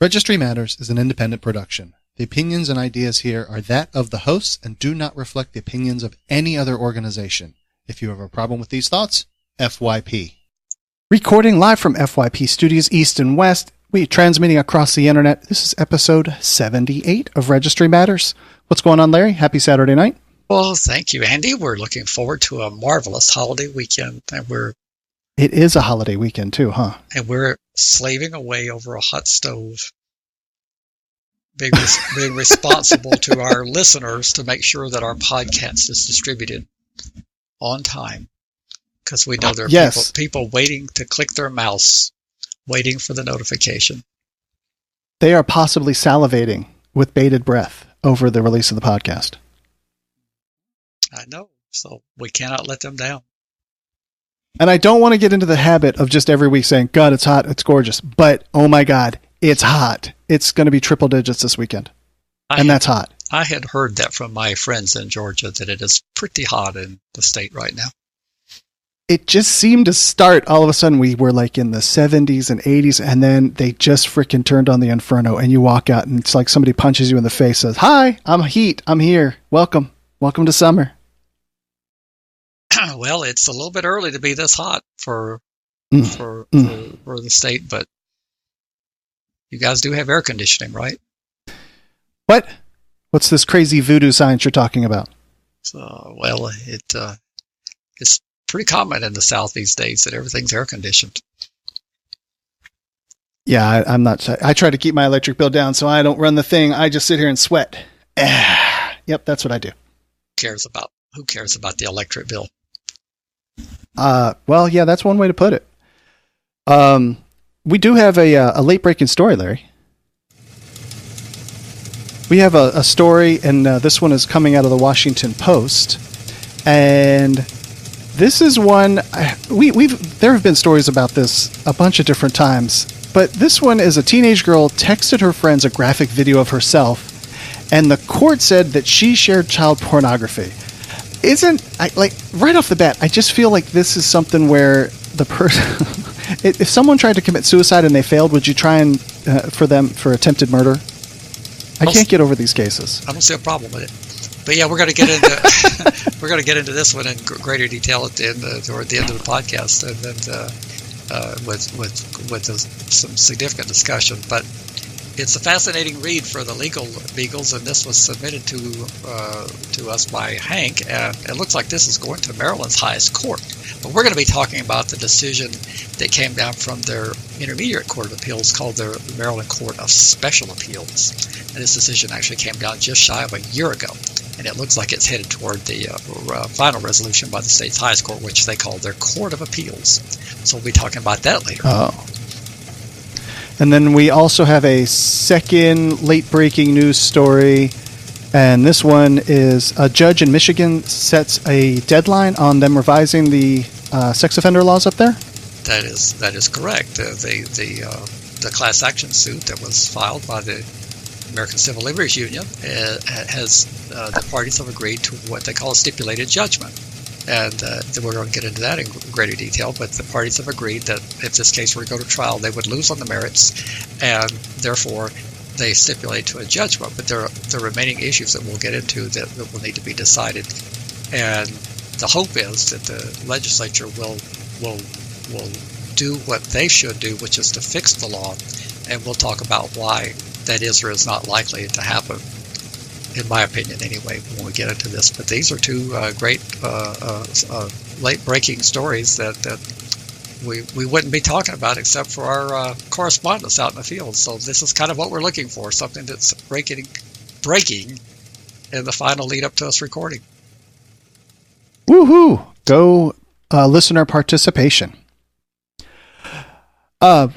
Registry Matters is an independent production. The opinions and ideas here are that of the hosts and do not reflect the opinions of any other organization. If you have a problem with these thoughts, FYP. Recording live from FYP Studios East and West, we transmitting across the internet. This is episode 78 of Registry Matters. What's going on, Larry? Happy Saturday night. Well, thank you, Andy. We're looking forward to a marvelous holiday weekend, and It is a holiday weekend too, huh? And we're slaving away over a hot stove, being responsible to our listeners to make sure that our podcast is distributed on time, because we know there are people waiting to click their mouse, waiting for the notification. They are possibly salivating with bated breath over the release of the podcast. I know, so we cannot let them down. And I don't want to get into the habit of just every week saying, God, it's hot, it's gorgeous. But, oh my God, it's hot. It's going to be triple digits this weekend. That's hot. I had heard that from my friends in Georgia, that it is pretty hot in the state right now. It just seemed to start, all of a sudden, we were like in the 70s and 80s, and then they just freaking turned on the inferno, and you walk out, and it's like somebody punches you in the face, says, hi, I'm heat, I'm here, welcome to summer. Well, it's a little bit early to be this hot for the state, but you guys do have air conditioning, right? What? What's this crazy voodoo science you're talking about? Well, it's pretty common in the South these days that everything's air conditioned. Yeah, I'm not. I try to keep my electric bill down so I don't run the thing. I just sit here and sweat. Yep, that's what I do. Who cares about the electric bill? Well, yeah, that's one way to put it. We do have a late breaking story, Larry. We have a story, and this one is coming out of the Washington Post, and this is one there have been stories about this a bunch of different times, but this one is a teenage girl texted her friends a graphic video of herself, and the court said that she shared child pornography. Right off the bat, I just feel like this is something where the person, if someone tried to commit suicide and they failed, would you try and for attempted murder? I can't get over these cases. I don't see a problem with it. But yeah, we're going to get into this one in greater detail at the end, toward the end of the podcast, and then with some significant discussion. But it's a fascinating read for the legal beagles, and this was submitted to us by Hank. And it looks like this is going to Maryland's highest court. But we're going to be talking about the decision that came down from their intermediate court of appeals, called their Maryland Court of Special Appeals. And this decision actually came down just shy of a year ago. And it looks like it's headed toward the final resolution by the state's highest court, which they call their Court of Appeals. So we'll be talking about that later. Oh. And then we also have a second late-breaking news story, and this one is a judge in Michigan sets a deadline on them revising the sex offender laws up there? That is correct. The class action suit that was filed by the American Civil Liberties Union has the parties have agreed to what they call a stipulated judgment. And we're going to get into that in greater detail, but the parties have agreed that if this case were to go to trial, they would lose on the merits, and therefore they stipulate to a judgment. But there are remaining issues that we'll get into that will need to be decided. And the hope is that the legislature will do what they should do, which is to fix the law, and we'll talk about why that is or is not likely to happen, in my opinion anyway, when we get into this. But these are two great late-breaking stories that we wouldn't be talking about except for our correspondents out in the field. So this is kind of what we're looking for, something that's breaking in the final lead up to us recording. Woohoo! Go listener participation.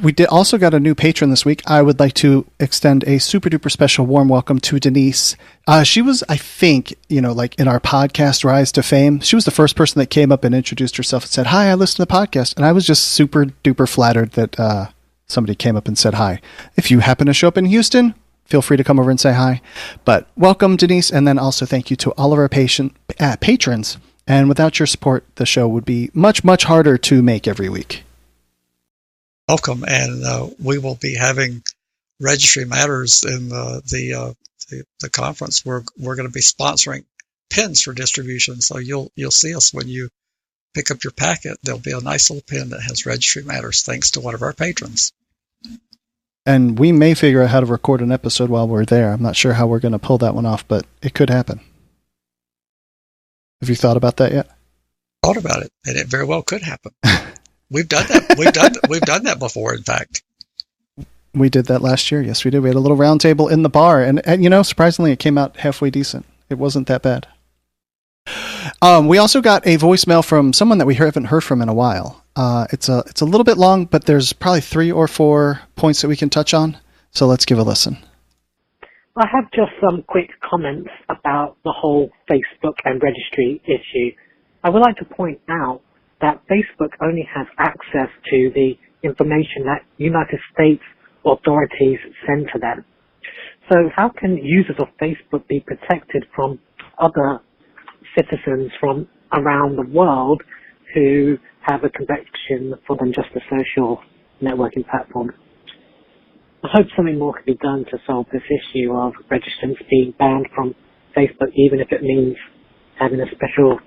We did also got a new patron this week. I would like to extend a super duper special warm welcome to Denise. She was, I think, like in our podcast Rise to Fame, she was the first person that came up and introduced herself and said, hi, I listen to the podcast. And I was just super duper flattered that somebody came up and said hi. If you happen to show up in Houston, feel free to come over and say hi. But welcome, Denise. And then also thank you to all of our patrons. And without your support, the show would be much, much harder to make every week. Welcome, and we will be having Registry Matters in the conference, we're going to be sponsoring pins for distribution. So you'll see us when you pick up your packet. There'll be a nice little pin that has Registry Matters, thanks to one of our patrons. And we may figure out how to record an episode while we're there. I'm not sure how we're going to pull that one off, but it could happen. Have you thought about that yet? Thought about it, and it very well could happen. We've done that. We've done that before, in fact. We did that last year. Yes, we did. We had a little round table in the bar, and surprisingly, it came out halfway decent. It wasn't that bad. We also got a voicemail from someone that we haven't heard from in a while. It's a little bit long, but there's probably 3 or 4 points that we can touch on. So let's give a listen. I have just some quick comments about the whole Facebook and registry issue. I would like to point out that Facebook only has access to the information that United States authorities send to them. So how can users of Facebook be protected from other citizens from around the world who have a conviction for than just a social networking platform? I hope something more can be done to solve this issue of registrants being banned from Facebook, even if it means having a special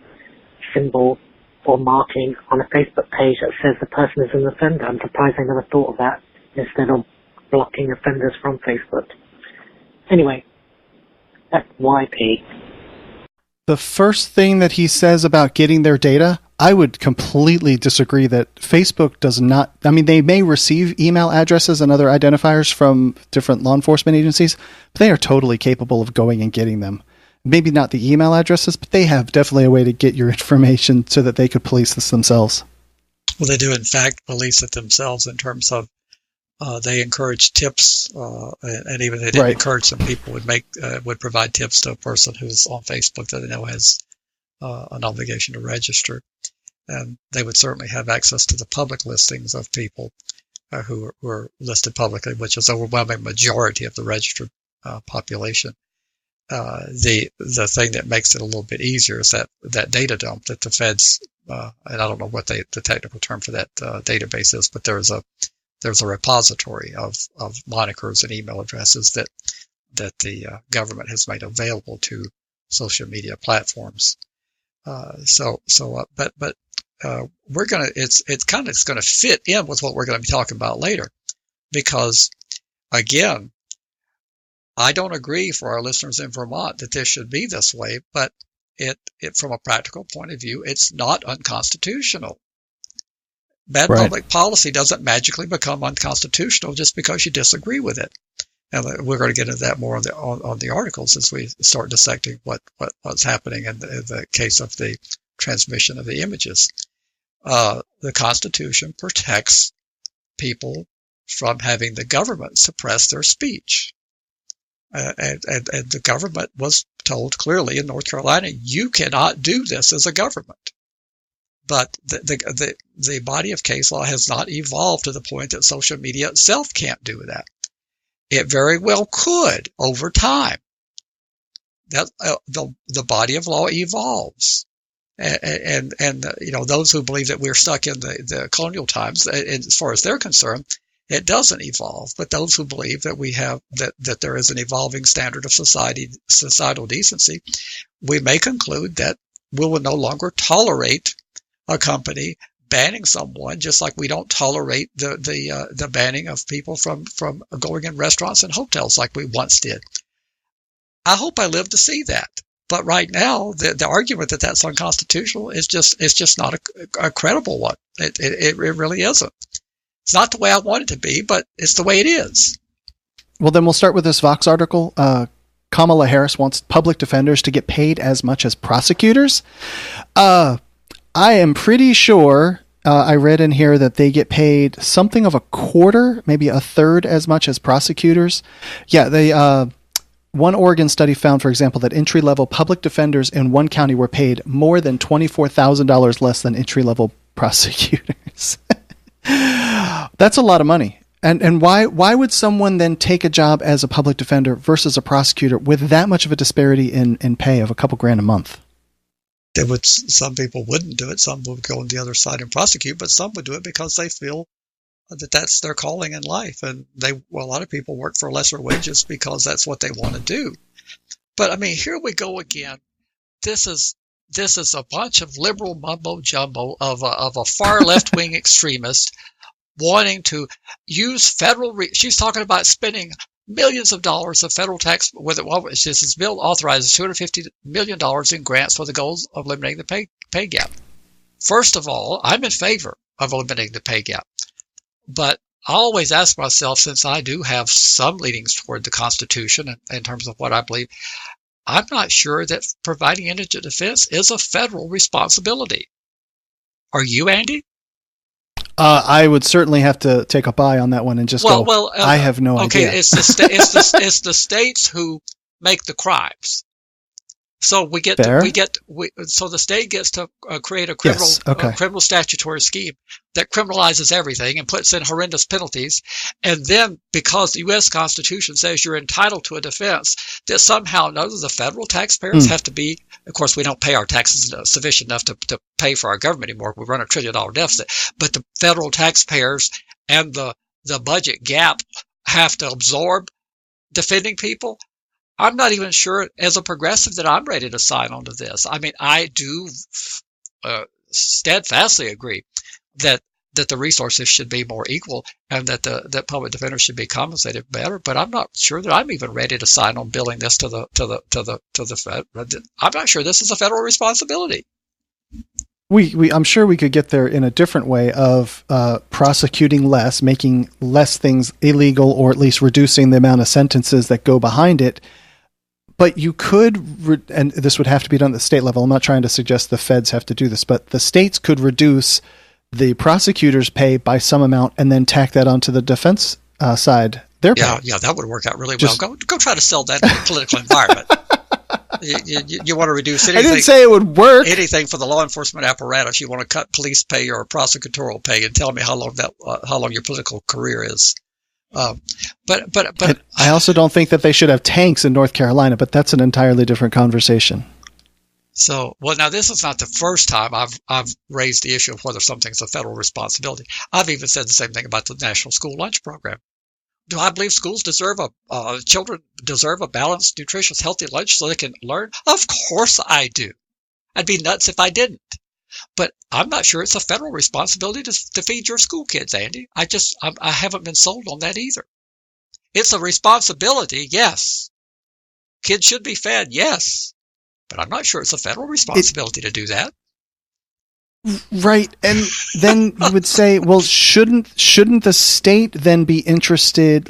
symbol or marking on a Facebook page that says the person is an offender. I'm surprised I never thought of that instead of blocking offenders from Facebook. Anyway, FYP. The first thing that he says about getting their data, I would completely disagree that Facebook does not. I mean, they may receive email addresses and other identifiers from different law enforcement agencies, but they are totally capable of going and getting them. Maybe not the email addresses, but they have definitely a way to get your information so that they could police this themselves. Well, they do, in fact, police it themselves in terms of they encourage tips, and even they didn't encourage some people would provide tips to a person who's on Facebook that they know has an obligation to register. And they would certainly have access to the public listings of people who are listed publicly, which is the overwhelming majority of the registered population. The thing that makes it a little bit easier is that data dump that the feds, and I don't know what the technical term for that database is, but there's a repository of monikers and email addresses that the government has made available to social media platforms. But we're gonna it's gonna fit in with what we're going to be talking about later, because again, I don't agree for our listeners in Vermont that this should be this way, but it from a practical point of view, it's not unconstitutional. Bad public policy doesn't magically become unconstitutional just because you disagree with it. And we're going to get into that more on the articles as we start dissecting what's happening in the case of the transmission of the images. The Constitution protects people from having the government suppress their speech. And the government was told clearly in North Carolina, you cannot do this as a government. But the body of case law has not evolved to the point that social media itself can't do that. It very well could over time. That the body of law evolves, and those who believe that we're stuck in the colonial times, as far as they're concerned, it doesn't evolve. But those who believe that we have that there is an evolving standard of societal decency, we may conclude that we will no longer tolerate a company banning someone, just like we don't tolerate the banning of people from going in restaurants and hotels like we once did. I hope I live to see that. But right now, the argument that that's unconstitutional is just not a credible one. It really isn't. It's not the way I want it to be, but it's the way it is. Well, then we'll start with this Vox article. Kamala Harris wants public defenders to get paid as much as prosecutors. I am pretty sure I read in here that they get paid something of a quarter, maybe a third as much as prosecutors. Yeah, one Oregon study found, for example, that entry-level public defenders in one county were paid more than $24,000 less than entry-level prosecutors. That's a lot of money. And why would someone then take a job as a public defender versus a prosecutor with that much of a disparity in pay of a couple grand a month? Some people wouldn't do it. Some would go on the other side and prosecute, but some would do it because they feel that's their calling in life, and a lot of people work for lesser wages because that's what they want to do. But I mean, here we go again. This is a bunch of liberal mumbo jumbo of a far left wing extremist wanting to use federal. She's talking about spending millions of dollars of federal tax. This bill authorizes $250 million in grants for the goals of eliminating the pay gap. First of all, I'm in favor of eliminating the pay gap. But I always ask myself, since I do have some leanings toward the Constitution in terms of what I believe, I'm not sure that providing indigent defense is a federal responsibility. Are you, Andy? I would certainly have to take a bye on that one and just I have no idea. Okay, it's the states who make the crimes. So so the state gets to create a criminal statutory scheme that criminalizes everything and puts in horrendous penalties. And then, because the U.S. Constitution says you're entitled to a defense, that somehow the federal taxpayers have to be. Of course, we don't pay our taxes sufficient enough to pay for our government anymore. We run $1 trillion deficit, but the federal taxpayers and the budget gap have to absorb defending people. I'm not even sure, as a progressive, that I'm ready to sign on to this. I mean, I do steadfastly agree that the resources should be more equal and that public defenders should be compensated better. But I'm not sure that I'm even ready to sign on billing this to the Fed. I'm not sure this is a federal responsibility. I'm sure we could get there in a different way of prosecuting less, making less things illegal, or at least reducing the amount of sentences that go behind it. But you could, and this would have to be done at the state level. I'm not trying to suggest the feds have to do this, but the states could reduce the prosecutor's pay by some amount and then tack that onto the defense side. Their pay. Yeah, that would work out really well. Go try to sell that in the political environment. You want to reduce anything. I didn't say it would work. Anything for the law enforcement apparatus. You want to cut police pay or prosecutorial pay, and tell me how long your political career is. But I also don't think that they should have tanks in North Carolina, but that's an entirely different conversation. So, now this is not the first time I've raised the issue of whether something's a federal responsibility. I've even said the same thing about the National School Lunch Program. Do I believe schools children deserve a balanced, nutritious, healthy lunch so they can learn? Of course I do. I'd be nuts if I didn't. But I'm not sure it's a federal responsibility to feed your school kids, Andy. I haven't been sold on that either. It's a responsibility, yes. Kids should be fed, yes. But I'm not sure it's a federal responsibility to do that. Right. And then you would say, well, shouldn't the state then be interested?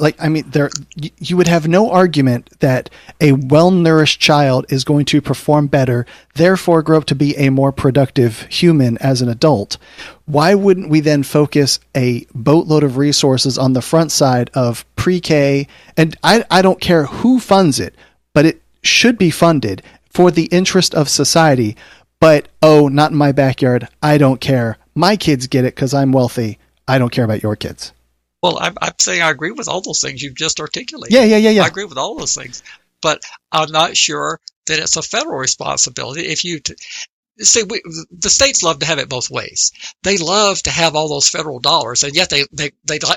You would have no argument that a well-nourished child is going to perform better, therefore grow up to be a more productive human as an adult. Why wouldn't we then focus a boatload of resources on the front side of pre-K? And I don't care who funds it, but it should be funded for the interest of society. But, not in my backyard. I don't care. My kids get it because I'm wealthy. I don't care about your kids. Well, I'm saying I agree with all those things you've just articulated. Yeah. I agree with all those things. But I'm not sure that it's a federal responsibility. The states love to have it both ways. They love to have all those federal dollars, and yet they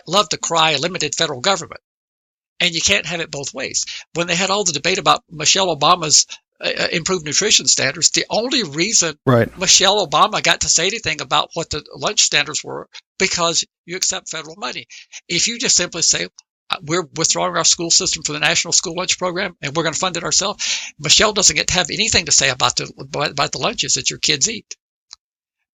love to cry limited federal government. And you can't have it both ways. When they had all the debate about Michelle Obama's improved nutrition standards, the only reason Michelle Obama got to say anything about what the lunch standards were because you accept federal money. If you just simply say, we're withdrawing our school system from the National School Lunch Program and we're going to fund it ourselves, Michelle doesn't get to have anything to say about the lunches that your kids eat.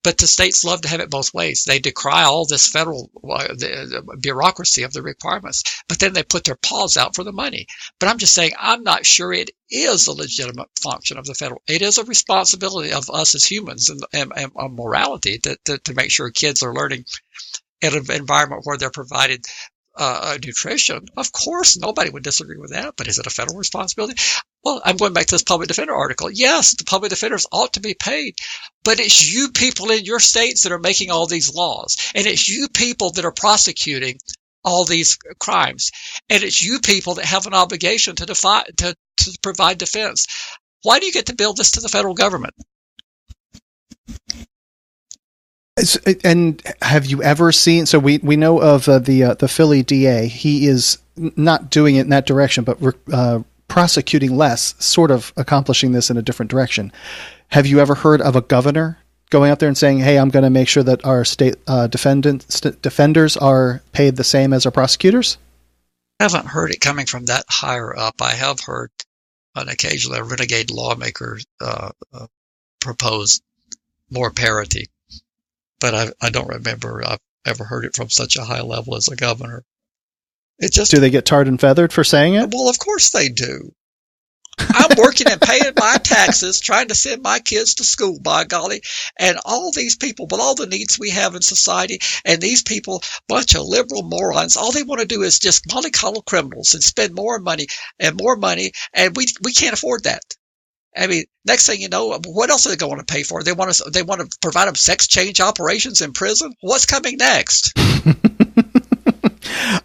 But the states love to have it both ways. They decry all this federal the bureaucracy of the requirements, but then they put their paws out for the money. But I'm just saying, I'm not sure it is a legitimate function of the federal. It is a responsibility of us as humans and morality to make sure kids are learning in an environment where they're provided nutrition. Of course, nobody would disagree with that, but is it a federal responsibility? Well, I'm going back to this public defender article. Yes, the public defenders ought to be paid, but it's you people in your states that are making all these laws, and it's you people that are prosecuting all these crimes, and it's you people that have an obligation to provide defense. Why do you get to bill this to the federal government? And have you ever seen? So we know of the Philly DA. He is not doing it in that direction, but prosecuting less, sort of accomplishing this in a different direction. Have you ever heard of a governor going out there and saying, "Hey, I'm going to make sure that our state defenders are paid the same as our prosecutors"? I haven't heard it coming from that higher up. I have heard occasionally a renegade lawmaker propose more parity, but I don't remember I've ever heard it from such a high level as a governor. It just, do they get tarred and feathered for saying it? Well, of course they do. I'm working and paying my taxes, trying to send my kids to school, by golly, and all these people with all the needs we have in society, and these people, bunch of liberal morons, all they want to do is just mollycoddle criminals and spend more money, and we can't afford that. I mean, next thing you know, what else are they going to pay for? They want to provide them sex change operations in prison? What's coming next?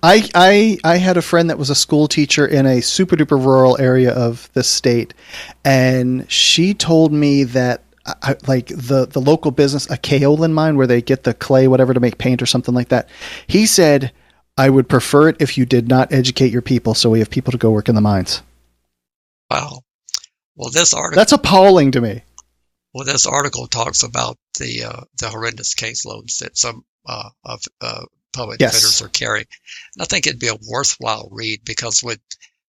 I had a friend that was a school teacher in a super duper rural area of the state, and she told me that like the local business, a kaolin mine where they get the clay, whatever, to make paint or something like that. He said, "I would prefer it if you did not educate your people, so we have people to go work in the mines." Wow. Well, this article, that's appalling to me. Well, this article talks about the horrendous caseloads that some public defenders are carrying. And I think it'd be a worthwhile read, because when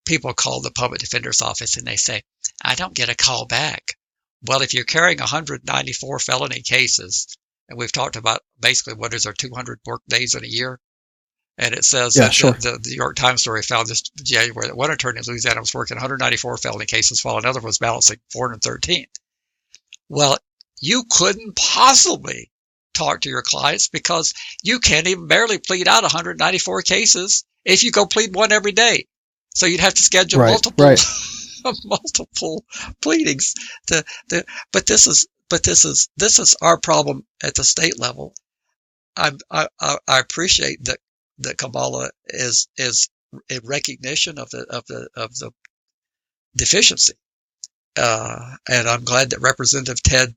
people call the public defender's office and they say, "I don't get a call back." Well, if you're carrying 194 felony cases, and we've talked about basically what is there, 200 work days in a year, and it says the New York Times story found this January that one attorney in Louisiana was working 194 felony cases while another was balancing 413. Well, you couldn't possibly talk to your clients, because you can't even barely plead out 194 cases if you go plead one every day. So you'd have to schedule multiple pleadings. But this is our problem at the state level. I appreciate that Kamala is in recognition of the deficiency, and I'm glad that Representative Ted,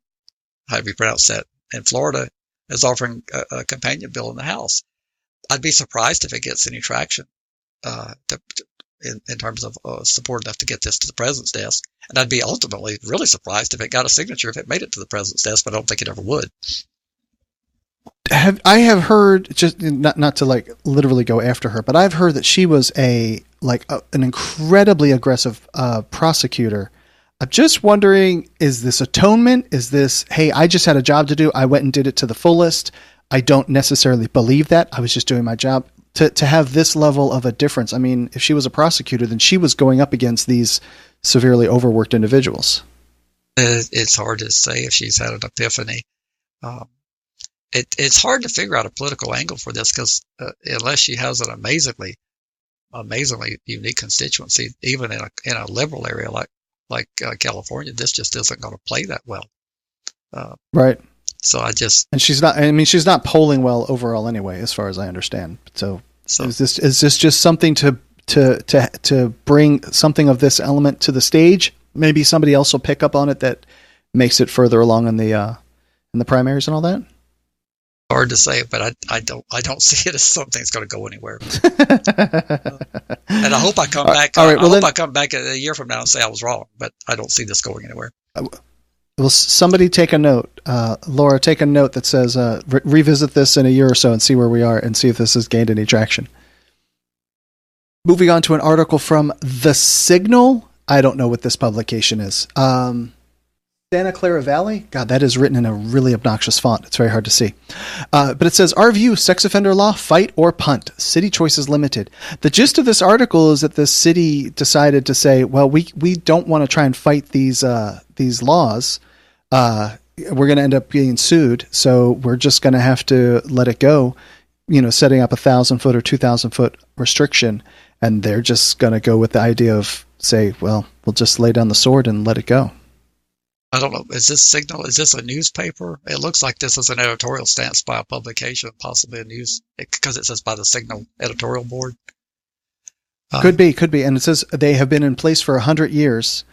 how do you pronounce that, in Florida, is offering a companion bill in the House. I'd be surprised if it gets any traction in terms of support enough to get this to the president's desk. And I'd be ultimately really surprised if it got a signature, if it made it to the president's desk, but I don't think it ever would. I have heard, just not to like literally go after her, but I've heard that she was an incredibly aggressive prosecutor. I'm just wondering, is this atonement? Is this, hey, I just had a job to do, I went and did it to the fullest? I don't necessarily believe that. I was just doing my job. To have this level of a difference, I mean, if she was a prosecutor, then she was going up against these severely overworked individuals. It's hard to say if she's had an epiphany. It's hard to figure out a political angle for this, because unless she has an amazingly unique constituency, even in a liberal area like California, this just isn't going to play that well. Right. So and she's not polling well overall anyway, as far as I understand. So is this just something to bring something of this element to the stage? Maybe somebody else will pick up on it that makes it further along in the primaries and all that. Hard to say, but I don't see it as something that's going to go anywhere. And I hope I come back. All right, I come back a year from now and say I was wrong, but I don't see this going anywhere. Well, somebody take a note. Laura, take a note that says revisit this in a year or so and see where we are and see if this has gained any traction. Moving on to an article from The Signal. I don't know what this publication is. Santa Clara Valley? God, that is written in a really obnoxious font. It's very hard to see. But it says, "Our view, sex offender law, fight or punt. City choices limited." The gist of this article is that the city decided to say, well, we don't want to try and fight these laws. We're going to end up being sued, so we're just going to have to let it go, setting up 1,000-foot or 2,000-foot restriction. And they're just going to go with the idea of say, well, we'll just lay down the sword and let it go. I don't know. Is this Signal? Is this a newspaper? It looks like this is an editorial stance by a publication, possibly a news, because it says by the Signal editorial board. Could be. And it says they have been in place for 100 years.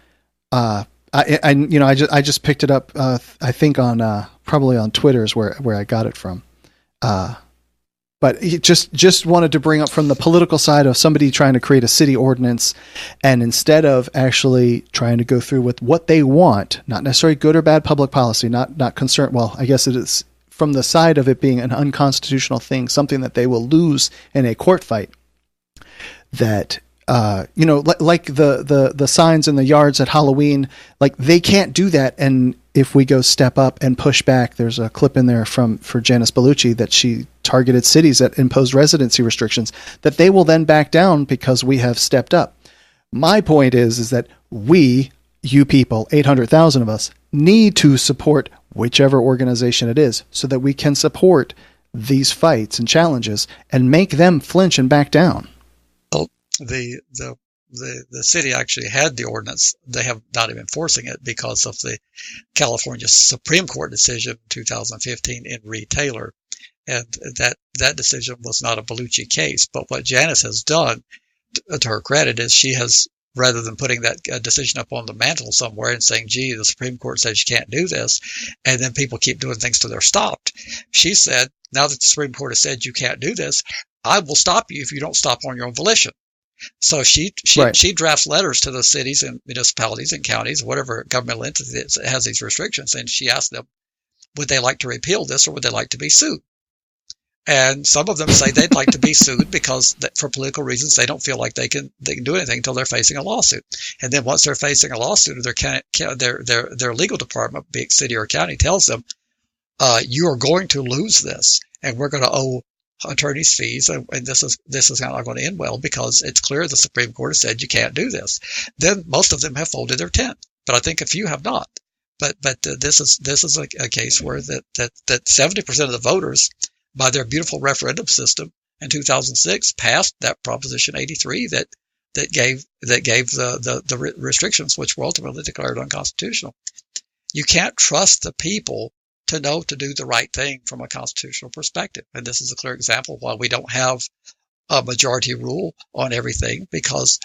I just picked it up. I think on probably on Twitter is where I got it from. But he just wanted to bring up from the political side of somebody trying to create a city ordinance, and instead of actually trying to go through with what they want, not necessarily good or bad public policy, not concerned. Well, I guess it is from the side of it being an unconstitutional thing, something that they will lose in a court fight. That like the signs in the yards at Halloween, like they can't do that. And if we go step up and push back, there's a clip in there for Janice Bellucci that she targeted cities that impose residency restrictions, that they will then back down because we have stepped up. My point is that you people, 800,000 of us, need to support whichever organization it is so that we can support these fights and challenges and make them flinch and back down. Well, the city actually had the ordinance. They have not even enforcing it because of the California Supreme Court decision 2015 in Reed Taylor. And that decision was not a Bellucci case. But what Janice has done, to her credit, is she has, rather than putting that decision up on the mantle somewhere and saying, gee, the Supreme Court says you can't do this, and then people keep doing things till they're stopped, she said, now that the Supreme Court has said you can't do this, I will stop you if you don't stop on your own volition. So she drafts letters to the cities and municipalities and counties, whatever governmental entity that has these restrictions, and she asks them, would they like to repeal this or would they like to be sued? And some of them say they'd like to be sued because for political reasons they don't feel like they can do anything until they're facing a lawsuit. And then once they're facing a lawsuit, their legal department, be it city or county, tells them, you are going to lose this, and we're going to owe attorney's fees, and this is not going to end well because it's clear the Supreme Court has said you can't do this. Then most of them have folded their tent, but I think a few have not. But this is a case where that 70% of the voters, by their beautiful referendum system in 2006, passed that Proposition 83 that gave the restrictions, which were ultimately declared unconstitutional. You can't trust the people to know to do the right thing from a constitutional perspective. And this is a clear example why we don't have a majority rule on everything, because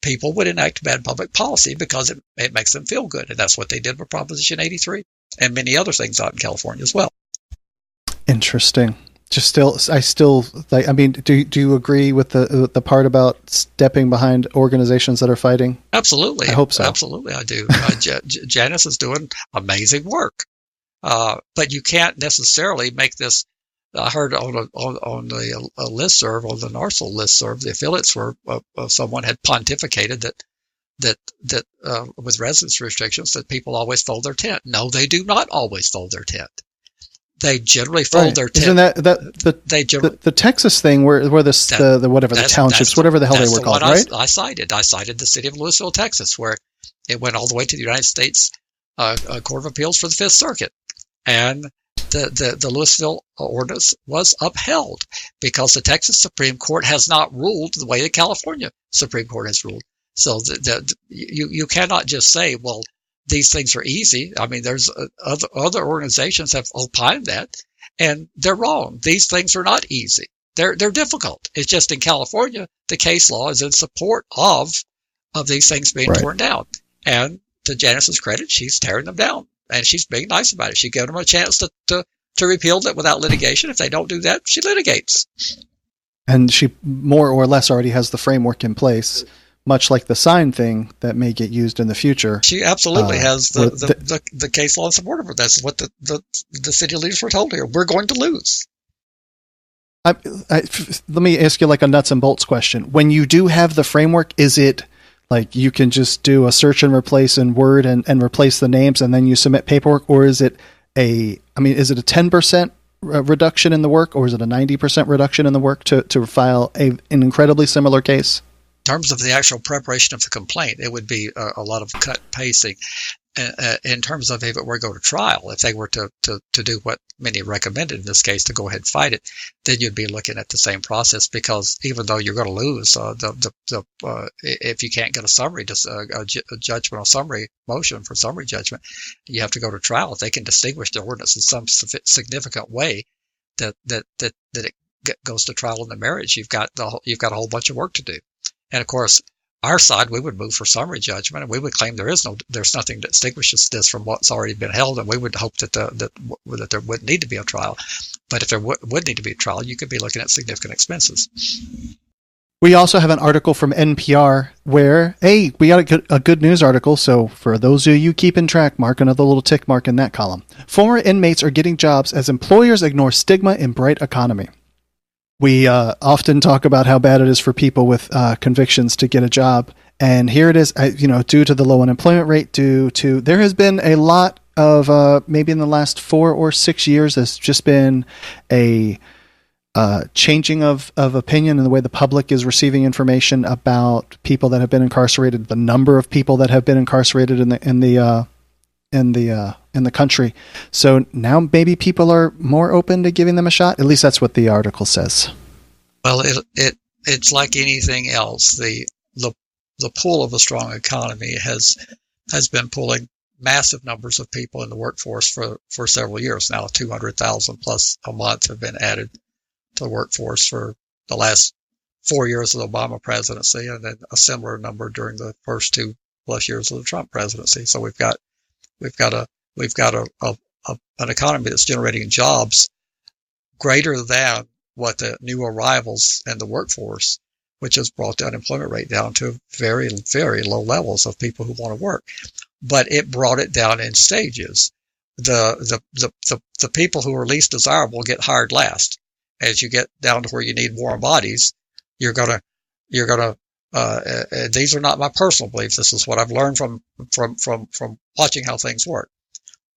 people would enact bad public policy because it makes them feel good. And that's what they did with Proposition 83 and many other things out in California as well. Interesting. Do you agree with the part about stepping behind organizations that are fighting? Absolutely. I hope so. Absolutely, I do. Janice is doing amazing work. But you can't necessarily make this. I heard on the listserv, on the NARSL listserv, the affiliates were someone had pontificated that with residence restrictions that people always fold their tent. No, they do not always fold their tent. They generally fold their tent. Isn't that the Texas thing where the townships, whatever the hell they were called, right? I cited the city of Louisville, Texas, where it went all the way to the United States Court of Appeals for the Fifth Circuit. And the Louisville ordinance was upheld because the Texas Supreme Court has not ruled the way the California Supreme Court has ruled. So you cannot just say, well, these things are easy. I mean, there's other organizations have opined that, and they're wrong. These things are not easy. They're difficult. It's just in California, the case law is in support of these things being torn down. And to Janice's credit, she's tearing them down. And she's being nice about it. She gave them a chance to repeal it without litigation. If they don't do that, she litigates. And she more or less already has the framework in place, much like the sign thing that may get used in the future. She absolutely has the case law in support of her. That's what the city leaders were told here. We're going to lose. Let me ask you like a nuts and bolts question. When you do have the framework, is it like you can just do a search and replace in Word and replace the names and then you submit paperwork? Or is it is it a 10% reduction in the work, or is it a 90% reduction in the work to file an incredibly similar case? In terms of the actual preparation of the complaint, it would be a lot of cut pasting. In terms of if it were to go to trial, if they were to do what many recommended in this case, to go ahead and fight it, then you'd be looking at the same process, because even though you're going to lose, if you can't get a judgment on summary motion for summary judgment, you have to go to trial. If they can distinguish the ordinance in some significant way that it goes to trial in the merits, you've got a whole bunch of work to do. And of course, our side, we would move for summary judgment, and we would claim there's nothing that distinguishes this from what's already been held, and we would hope that that there wouldn't need to be a trial. But if there would need to be a trial, you could be looking at significant expenses. We also have an article from NPR where, hey, we got a good news article. So for those of you keeping track, mark another little tick mark in that column. Former inmates are getting jobs as employers ignore stigma in bright economy. We often talk about how bad it is for people with convictions to get a job. And here it is, due to the low unemployment rate, there has been a lot of, maybe in the last 4 or 6 years, there's just been a changing of opinion in the way the public is receiving information about people that have been incarcerated, the number of people that have been incarcerated in the country. So now maybe people are more open to giving them a shot. At least that's what the article says. Well, it's like anything else. The pull of a strong economy has been pulling massive numbers of people in the workforce for several years now. 200,000 plus a month have been added to the workforce for the last 4 years of the Obama presidency, and then a similar number during the first 2+ years of the Trump presidency. So we've got an economy that's generating jobs greater than what the new arrivals in the workforce, which has brought the unemployment rate down to very, very low levels of people who want to work. But it brought it down in stages. The people who are least desirable get hired last. As you get down to where you need warm bodies, you're gonna. These are not my personal beliefs. This is what I've learned from watching how things work.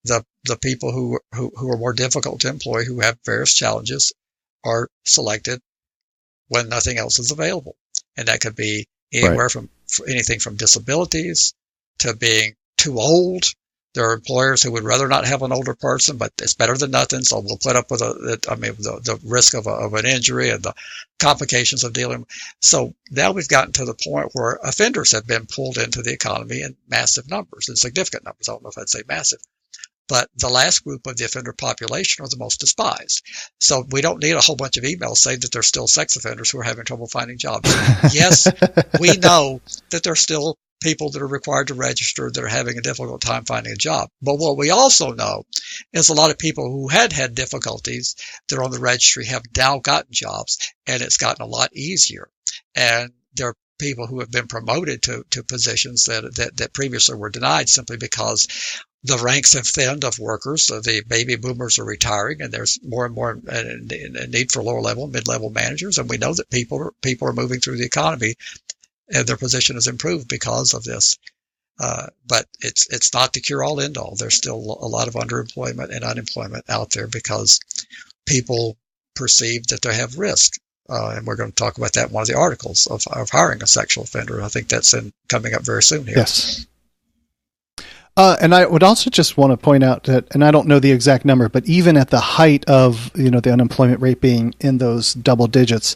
The people who are more difficult to employ, who have various challenges, are selected when nothing else is available, and that could be anywhere from anything from disabilities to being too old. There are employers who would rather not have an older person, but it's better than nothing, so we'll put up with the risk of an injury and the complications of dealing. So now we've gotten to the point where offenders have been pulled into the economy in massive numbers, in significant numbers. I don't know if I'd say massive. But the last group of the offender population are the most despised. So we don't need a whole bunch of emails saying that there's still sex offenders who are having trouble finding jobs. Yes, we know that there's still people that are required to register that are having a difficult time finding a job. But what we also know is a lot of people who had difficulties that are on the registry have now gotten jobs, and it's gotten a lot easier. And there are people who have been promoted to positions that previously were denied simply because the ranks have thinned of workers. So the baby boomers are retiring, and there's more and more need for lower level, mid-level managers. And we know that people are moving through the economy, and their position has improved because of this. But it's not the cure-all, end-all. There's still a lot of underemployment and unemployment out there because people perceive that they have risk. And we're going to talk about that in one of the articles of hiring a sexual offender. I think that's coming up very soon here. Yes. And I would also just want to point out that, and I don't know the exact number, but even at the height of the unemployment rate being in those double digits,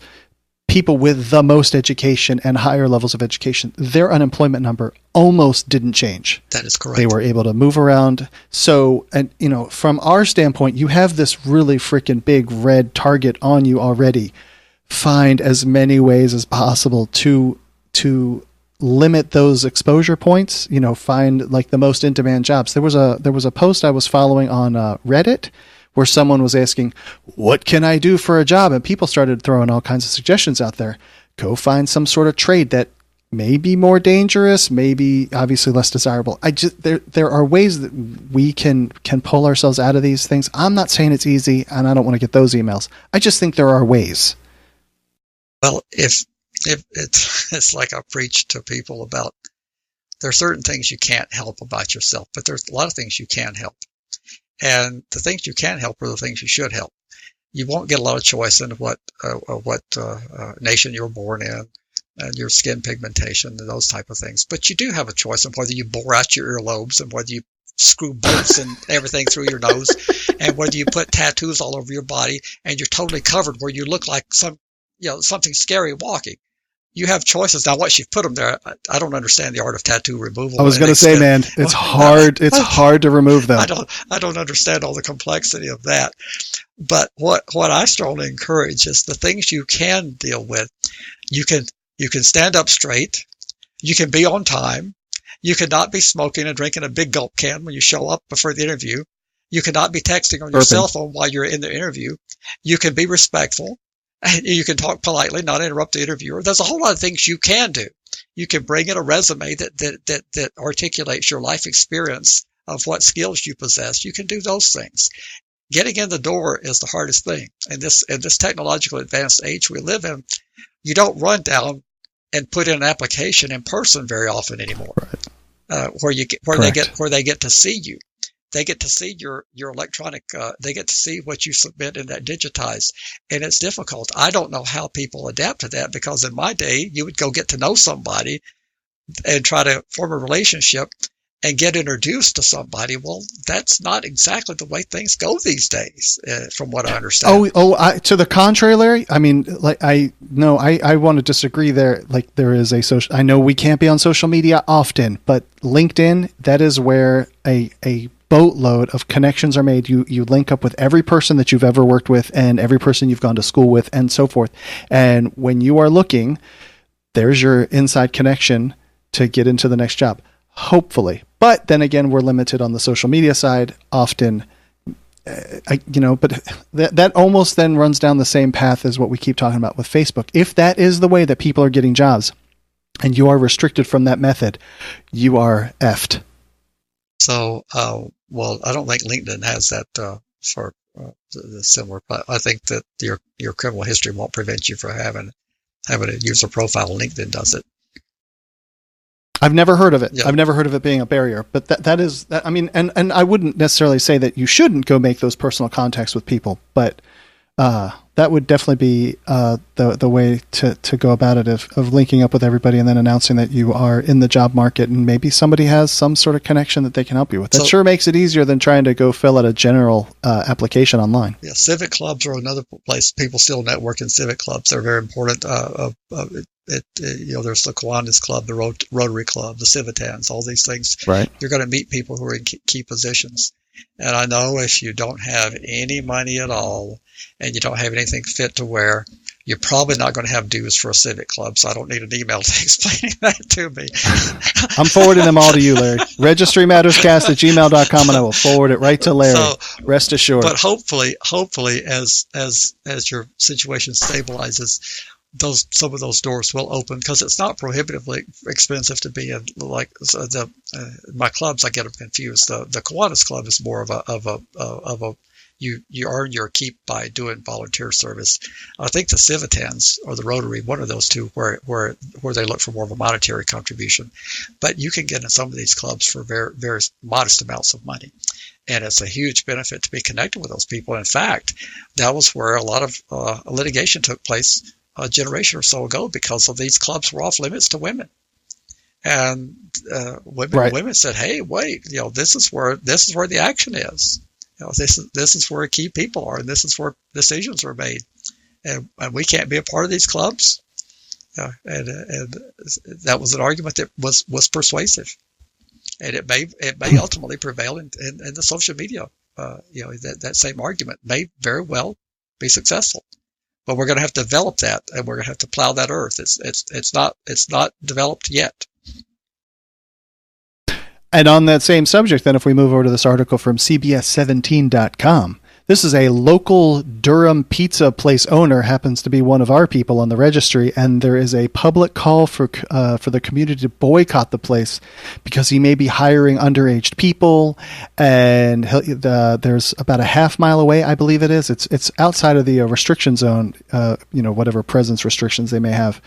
people with the most education and higher levels of education, their unemployment number almost didn't change. That is correct. They were able to move around. So, and from our standpoint, you have this really freaking big red target on you already. Find as many ways as possible to limit those exposure points. Find like the most in-demand jobs. There was a post I was following on Reddit where someone was asking, what can I do for a job? And people started throwing all kinds of suggestions out there. Go find some sort of trade that may be more dangerous, maybe obviously less desirable. There are ways that we can pull ourselves out of these things. I'm not saying it's easy, and I don't want to get those emails. I just think there are ways. Well, if it's like I preach to people about, there are certain things you can't help about yourself, but there's a lot of things you can help. And the things you can help are the things you should help. You won't get a lot of choice in what nation you're born in and your skin pigmentation and those type of things. But you do have a choice in whether you bore out your earlobes and whether you screw bolts and everything through your nose and whether you put tattoos all over your body and you're totally covered where you look like something scary walking. You have choices. Now, once you've put them there, I don't understand the art of tattoo removal. I was going to say, man, it's hard. It's hard to remove them. I don't understand all the complexity of that. But what I strongly encourage is the things you can deal with. You can stand up straight. You can be on time. You cannot be smoking and drinking a big gulp can when you show up before the interview. You cannot be texting on your cell phone while you're in the interview. You can be respectful. You can talk politely, not interrupt the interviewer. There's a whole lot of things you can do. You can bring in a resume that articulates your life experience of what skills you possess. You can do those things. Getting in the door is the hardest thing. In this technological advanced age we live in, you don't run down and put in an application in person very often anymore. Right. Where they get to see you. They get to see your electronic, they get to see what you submit in that digitized. And it's difficult. I don't know how people adapt to that, because in my day, you would go get to know somebody and try to form a relationship and get introduced to somebody. Well, that's not exactly the way things go these days, from what I understand. To the contrary, Larry. I mean, like, I want to disagree there. Like, there is I know we can't be on social media often, but LinkedIn, that is where a boatload of connections are made. You link up with every person that you've ever worked with and every person you've gone to school with and so forth. And when you are looking, there's your inside connection to get into the next job, hopefully. But then again, we're limited on the social media side often, but that almost then runs down the same path as what we keep talking about with Facebook. If that is the way that people are getting jobs and you are restricted from that method, you are effed. So, well, I don't think LinkedIn has that for similar, but I think that your criminal history won't prevent you from having a user profile. LinkedIn does it. I've never heard of it. Yeah. I've never heard of it being a barrier, but that is, I mean, and I wouldn't necessarily say that you shouldn't go make those personal contacts with people, but that would definitely be the way to go about it, of linking up with everybody and then announcing that you are in the job market and maybe somebody has some sort of connection that they can help you with. That sure makes it easier than trying to go fill out a general application online. Yeah, civic clubs are another place. People still network in civic clubs. They're very important. There's the Kiwanis Club, the Rotary Club, the Civitans, all these things. Right. You're going to meet people who are in key positions. And I know if you don't have any money at all and you don't have anything fit to wear, you're probably not going to have dues for a civic club. So I don't need an email explaining that to me. I'm forwarding them all to you, Larry. registrymatterscast@gmail.com, and I will forward it right to Larry. So, rest assured. But hopefully, as your situation stabilizes, some of those doors will open, because it's not prohibitively expensive to be in. Like my clubs, I get them confused. The Kiwanis Club is more of a you earn your keep by doing volunteer service. I think the Civitans or the Rotary, one of those two, where they look for more of a monetary contribution. But you can get in some of these clubs for very modest amounts of money. And it's a huge benefit to be connected with those people. In fact, that was where a lot of litigation took place a generation or so ago, because of these clubs were off limits to women. And women said, "Hey, wait, this is where the action is. This is where key people are, and this is where decisions are made, and we can't be a part of these clubs." And that was an argument that was persuasive, and it may ultimately prevail in the social media. That same argument may very well be successful, but we're going to have to develop that, and we're going to have to plow that earth. It's not developed yet. And on that same subject, then, if we move over to this article from CBS17.com, this is a local Durham pizza place owner, happens to be one of our people on the registry, and there is a public call for the community to boycott the place because he may be hiring underage people, and there's about a half mile away, I believe it is. It's outside of the restriction zone, whatever presence restrictions they may have.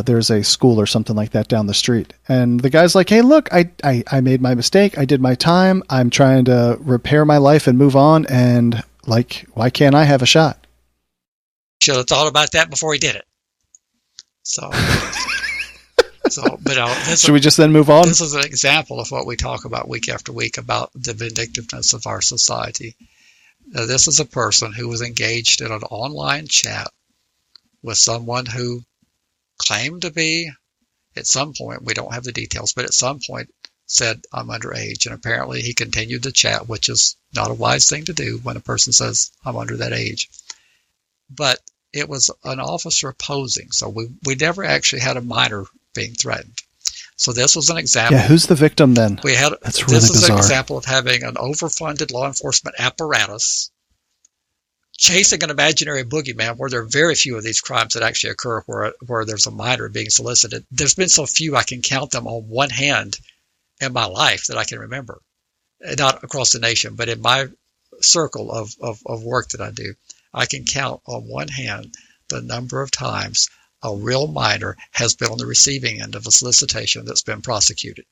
There's a school or something like that down the street. And the guy's like, "Hey, look, I made my mistake. I did my time. I'm trying to repair my life and move on. And why can't I have a shot?" Should have thought about that before he did it. Should we just then move on? This is an example of what we talk about week after week about the vindictiveness of our society. Now, this is a person who was engaged in an online chat with someone who claimed to be, at some point, we don't have the details, but at some point said, "I'm underage." And apparently he continued the chat, which is not a wise thing to do when a person says, "I'm under that age." But it was an officer posing, so we never actually had a minor being threatened. So this was an example. Yeah, who's the victim then? That's really bizarre. This is an example of having an overfunded law enforcement apparatus chasing an imaginary boogeyman, where there are very few of these crimes that actually occur where there's a minor being solicited. There's been so few I can count them on one hand in my life that I can remember. Not across the nation, but in my circle of work that I do, I can count on one hand the number of times a real minor has been on the receiving end of a solicitation that's been prosecuted.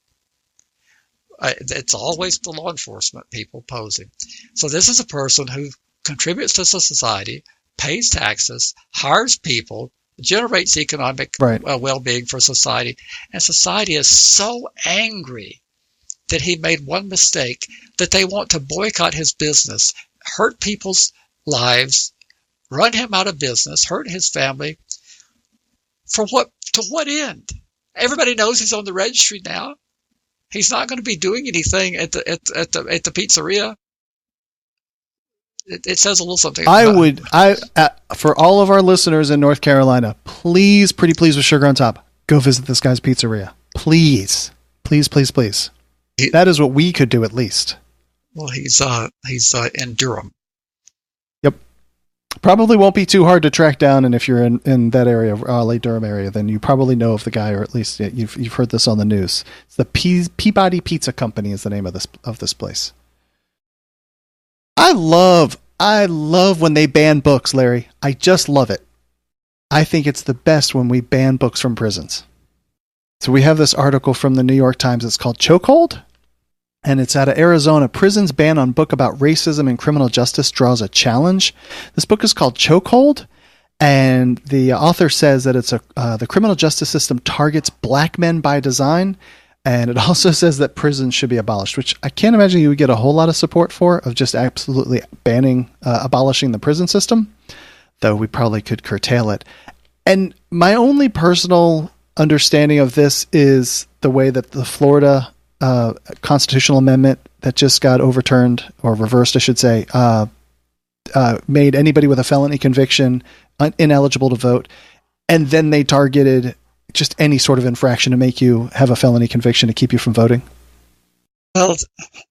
It's always the law enforcement people posing. So this is a person who contributes to society, pays taxes, hires people, generates economic well-being for society, and society is so angry that he made one mistake that they want to boycott his business, hurt people's lives, run him out of business, hurt his family. For what? To what end? Everybody knows he's on the registry now. He's not going to be doing anything at the pizzeria. It says a little something. For all of our listeners in North Carolina, please, pretty please with sugar on top, go visit this guy's pizzeria. Please, please, please, please. That is what we could do at least. Well, he's in Durham. Yep. Probably won't be too hard to track down, and if you're in that area, Raleigh, Durham area, then you probably know of the guy, or at least you've heard this on the news. It's the Peabody Pizza Company is the name of this place. I love when they ban books, Larry. I just love it. I think it's the best when we ban books from prisons. So we have this article from the New York Times. It's called Chokehold, and it's out of Arizona. Prison's ban on book about racism and criminal justice draws a challenge. This book is called Chokehold, and the author says that it's the criminal justice system targets black men by design. And it also says that prisons should be abolished, which I can't imagine you would get a whole lot of support for, of just absolutely abolishing the prison system, though we probably could curtail it. And my only personal understanding of this is the way that the Florida constitutional amendment that just got overturned, or reversed, I should say, made anybody with a felony conviction ineligible to vote. And then they targeted just any sort of infraction to make you have a felony conviction to keep you from voting? Well,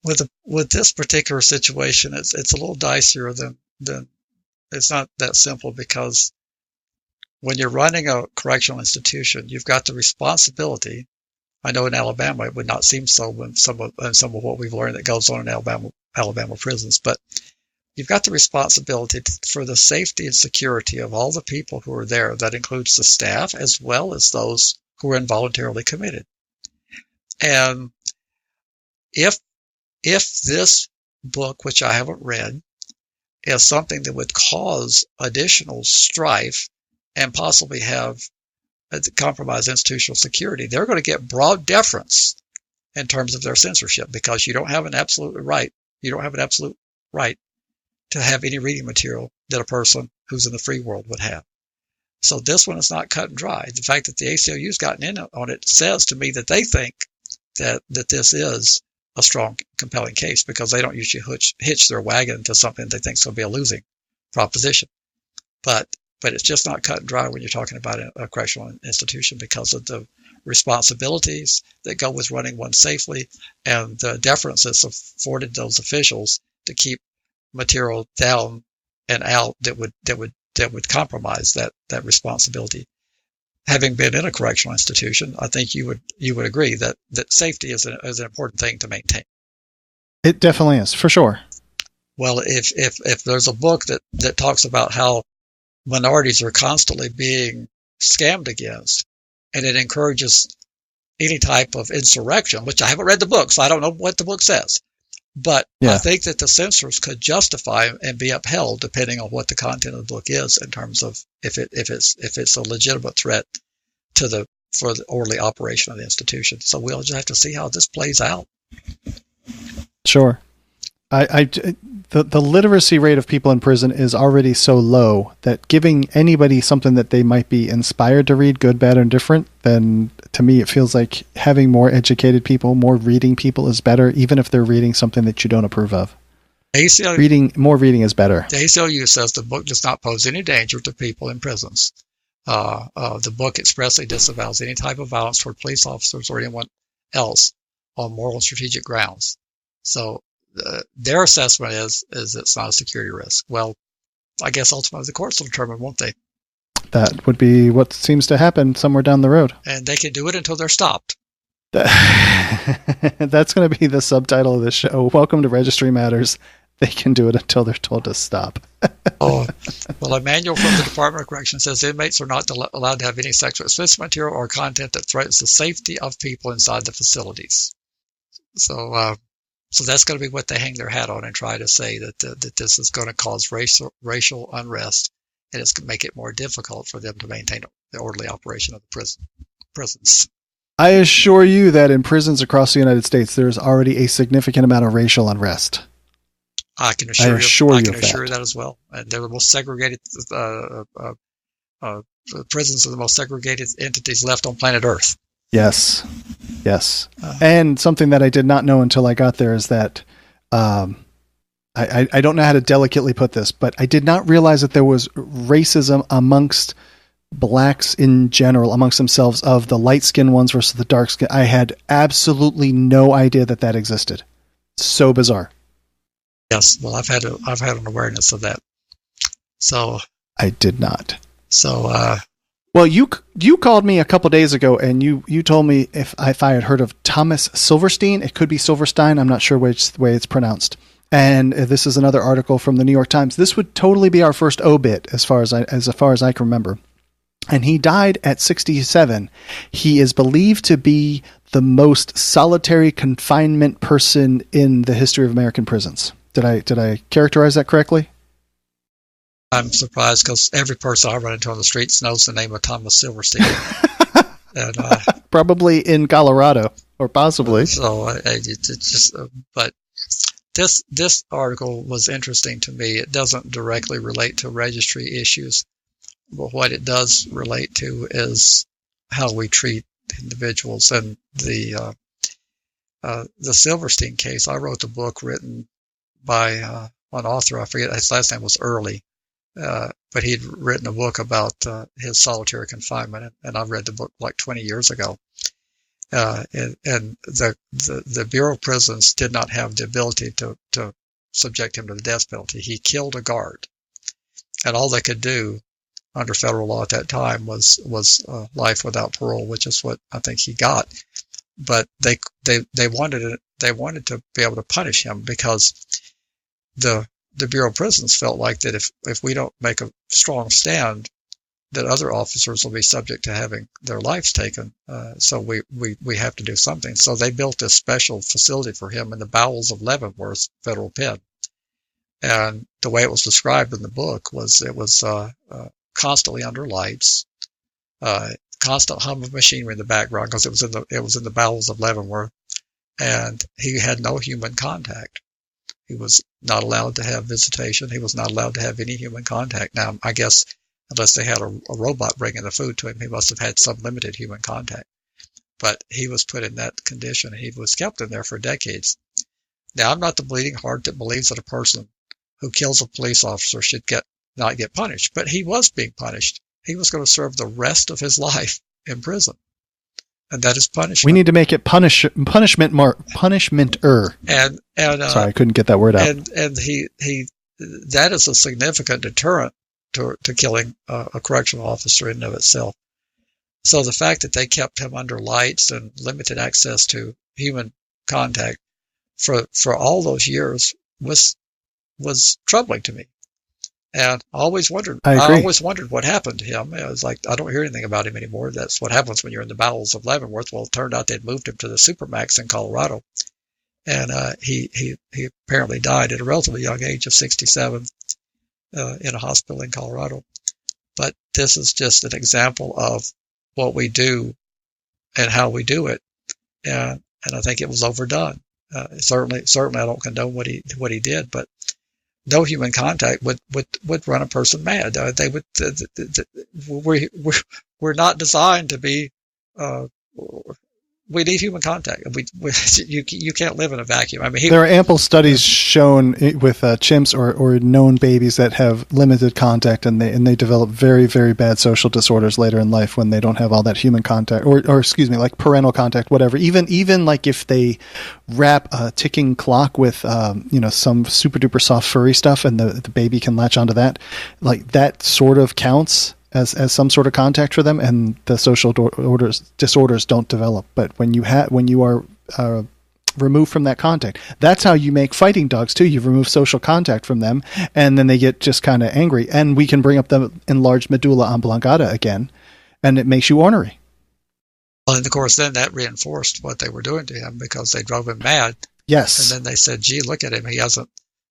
with this particular situation, it's a little dicier than it's not that simple, because when you're running a correctional institution, you've got the responsibility. I know in Alabama it would not seem so when some of what we've learned that goes on in Alabama prisons, but you've got the responsibility for the safety and security of all the people who are there. That includes the staff as well as those who are involuntarily committed. And if this book, which I haven't read, is something that would cause additional strife and possibly have compromise institutional security, they're going to get broad deference in terms of their censorship, because you don't have an absolute right. You don't have an absolute right to have any reading material that a person who's in the free world would have. So this one is not cut and dry. The fact that the ACLU's gotten in on it says to me that they think that this is a strong, compelling case, because they don't usually hitch their wagon to something they think is going to be a losing proposition. But it's just not cut and dry when you're talking about a correctional institution, because of the responsibilities that go with running one safely and the deference that's afforded those officials to keep material down and out that would compromise that responsibility. Having been in a correctional institution, I think you would agree that safety is an important thing to maintain. It definitely is, for sure. Well, if there's a book that talks about how minorities are constantly being scammed against, and it encourages any type of insurrection, which I haven't read the book, so I don't know what the book says. But yeah. I think that the censors could justify and be upheld depending on what the content of the book is, in terms of if it's a legitimate threat for the orderly operation of the institution. So we'll just have to see how this plays out. Sure. The literacy rate of people in prison is already so low that giving anybody something that they might be inspired to read, good, bad, or indifferent, then to me it feels like having more educated people, more reading people is better, even if they're reading something that you don't approve of. More reading is better. The ACLU says the book does not pose any danger to people in prisons. The book expressly disavows any type of violence toward police officers or anyone else on moral and strategic grounds. So their assessment is it's not a security risk. Well, I guess ultimately the courts will determine, won't they? That would be what seems to happen somewhere down the road. And they can do it until they're stopped. That's going to be the subtitle of this show. Welcome to Registry Matters. They can do it until they're told to stop. Well, a manual from the Department of Corrections says inmates are not allowed to have any sexually explicit material or content that threatens the safety of people inside the facilities. So that's going to be what they hang their hat on and try to say that this is going to cause racial unrest, and it's going to make it more difficult for them to maintain the orderly operation of the prisons. I assure you that in prisons across the United States, there is already a significant amount of racial unrest. I can assure you that as well. And they're the most segregated prisons are the most segregated entities left on planet Earth. Yes. And something that I did not know until I got there is that I don't know how to delicately put this, but I did not realize that there was racism amongst blacks in general, amongst themselves, of the light-skinned ones versus the dark-skinned. I had absolutely no idea that existed. So bizarre. Yes, well, I've had an awareness of that. So I did not. So well, you called me a couple days ago, and you told me if I had heard of Thomas Silverstein. It could be Silverstein. I'm not sure which way it's pronounced. And this is another article from the New York Times. This would totally be our first obit, as far as I can remember. And he died at 67. He is believed to be the most solitary confinement person in the history of American prisons. Did I characterize that correctly? I'm surprised because every person I run into on the streets knows the name of Thomas Silverstein. And, probably in Colorado, or possibly. So but this article was interesting to me. It doesn't directly relate to registry issues, but what it does relate to is how we treat individuals. And the Silverstein case, I wrote the book written by an author, I forget, his last name was Early, but he'd written a book about his solitary confinement, and I read the book like 20 years ago. And the Bureau of Prisons did not have the ability to subject him to the death penalty. He killed a guard, and all they could do under federal law at that time was life without parole, which is what I think he got. But they wanted to be able to punish him because the Bureau of Prisons felt like that if we don't make a strong stand, that other officers will be subject to having their lives taken. So we have to do something. So they built this special facility for him in the bowels of Leavenworth Federal Pen. And the way it was described in the book was it was constantly under lights, constant hum of machinery in the background because it was in the bowels of Leavenworth, and he had no human contact. He was not allowed to have visitation. He was not allowed to have any human contact. Now, I guess unless they had a robot bringing the food to him, he must have had some limited human contact. But he was put in that condition. He was kept in there for decades. Now, I'm not the bleeding heart that believes that a person who kills a police officer should not get punished, but he was being punished. He was going to serve the rest of his life in prison, and that is punishment. We need to make it punishment-er. And sorry, I couldn't get that word out. And that is a significant deterrent to killing a correctional officer in and of itself. So the fact that they kept him under lights and limited access to human contact for all those years was troubling to me. And I always wondered what happened to him. It was like, I don't hear anything about him anymore. That's what happens when you're in the bowels of Leavenworth. Well, it turned out they'd moved him to the Supermax in Colorado. And he apparently died at a relatively young age of 67 in a hospital in Colorado. But this is just an example of what we do and how we do it. And I think it was overdone. Certainly I don't condone what he did, but no human contact would run a person mad. They would. We're not designed to be we need human contact. You can't live in a vacuum. I mean, there are ample studies shown with chimps or known babies that have limited contact, and they develop very, very bad social disorders later in life when they don't have all that human contact, or excuse me, like parental contact, whatever. Even like if they wrap a ticking clock with some super duper soft furry stuff, and the baby can latch onto that, like that sort of counts as some sort of contact for them, and the social disorders don't develop. But when you are removed from that contact, that's how you make fighting dogs too. You remove social contact from them, and then they get just kind of angry, and we can bring up the enlarged medulla oblongata again, and it makes you ornery. Well, and of course, then that reinforced what they were doing to him, because they drove him mad. Yes. And then they said, "Gee, look at him.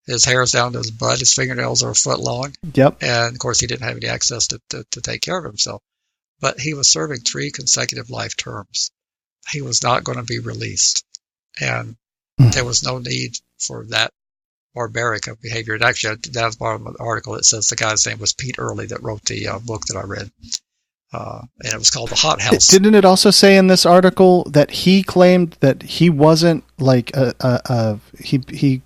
His hair is down to his butt. His fingernails are a foot long." Yep. And of course, he didn't have any access to take care of himself. But he was serving 3 consecutive life terms. He was not going to be released. And there was no need for that barbaric of behavior. And actually, down at the bottom of the article, it says the guy's name was Pete Early that wrote the book that I read. And it was called The Hot House. Didn't it also say in this article that he claimed that he wasn't like he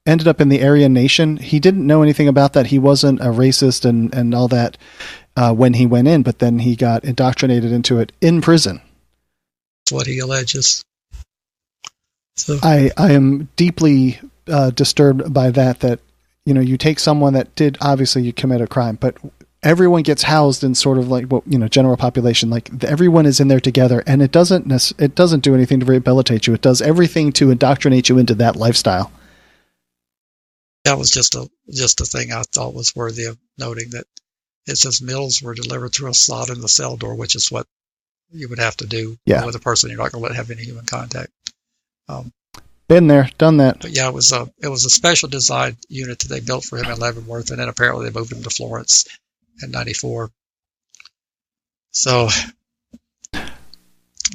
ended up in the Aryan Nation? He didn't know anything about that. He wasn't a racist and all that when he went in, but then he got indoctrinated into it in prison. That's what he alleges. So I am deeply disturbed by that, you take someone that did, obviously you commit a crime, but everyone gets housed in sort of like, general population, like everyone is in there together, and it doesn't do anything to rehabilitate you. It does everything to indoctrinate you into that lifestyle. that was just a thing I thought was worthy of noting, that it says meals were delivered through a slot in the cell door, which is what you would have to do with a person you're not going to let have any human contact. Been there, done that. But yeah, it was a special design unit that they built for him in Leavenworth, and then apparently they moved him to Florence in '94. So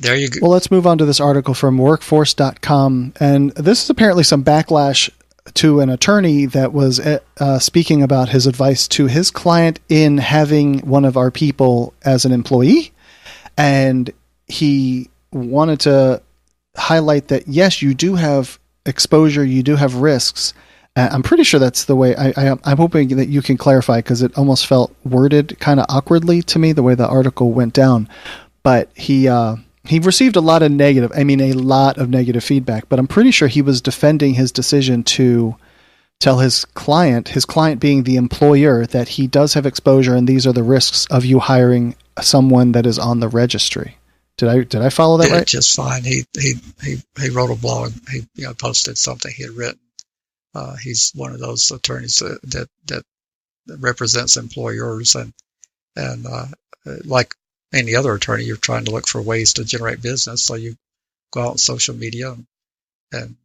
there you go. Well, let's move on to this article from workforce.com. And this is apparently some backlash to an attorney that was speaking about his advice to his client in having one of our people as an employee. And he wanted to highlight that, yes, you do have exposure, you do have risks. I'm pretty sure that's the way. I'm hoping that you can clarify, because it almost felt worded kind of awkwardly to me, the way the article went down. But he received a lot of negative feedback, but I'm pretty sure he was defending his decision to tell his client being the employer, that he does have exposure and these are the risks of you hiring someone that is on the registry. Did I follow that right? Just fine. He wrote a blog. He posted something he had written. He's one of those attorneys that represents employers, and like any other attorney, you're trying to look for ways to generate business. So you go out on social media and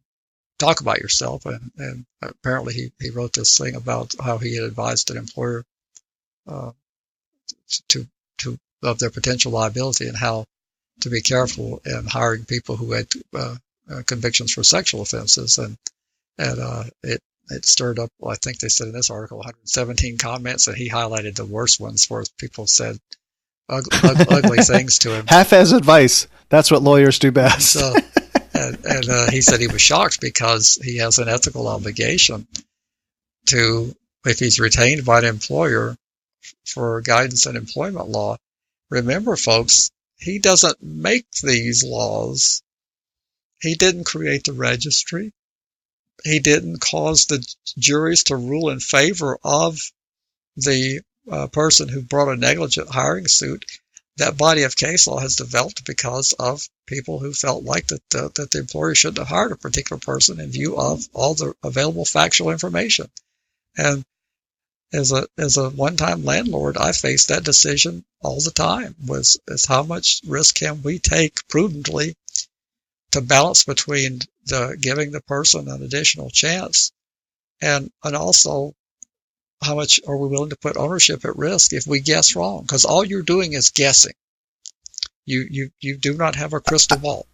talk about yourself. And apparently he wrote this thing about how he had advised an employer to of their potential liability, and how to be careful in hiring people who had convictions for sexual offenses. And it stirred up, I think they said in this article, 117 comments, and he highlighted the worst ones where people said ugly things to him. Half-ass advice. That's what lawyers do best. And he said he was shocked because he has an ethical obligation to, if he's retained by an employer for guidance in employment law. Remember, folks, he doesn't make these laws. He didn't create the registry. He didn't cause the juries to rule in favor of the person who brought a negligent hiring suit. That body of case law has developed because of people who felt like that the employer shouldn't have hired a particular person in view of all the available factual information. And as a one-time landlord, I faced that decision all the time, is how much risk can we take prudently to balance between giving the person an additional chance and also how much are we willing to put ownership at risk if we guess wrong? Because all you're doing is guessing. You do not have a crystal ball.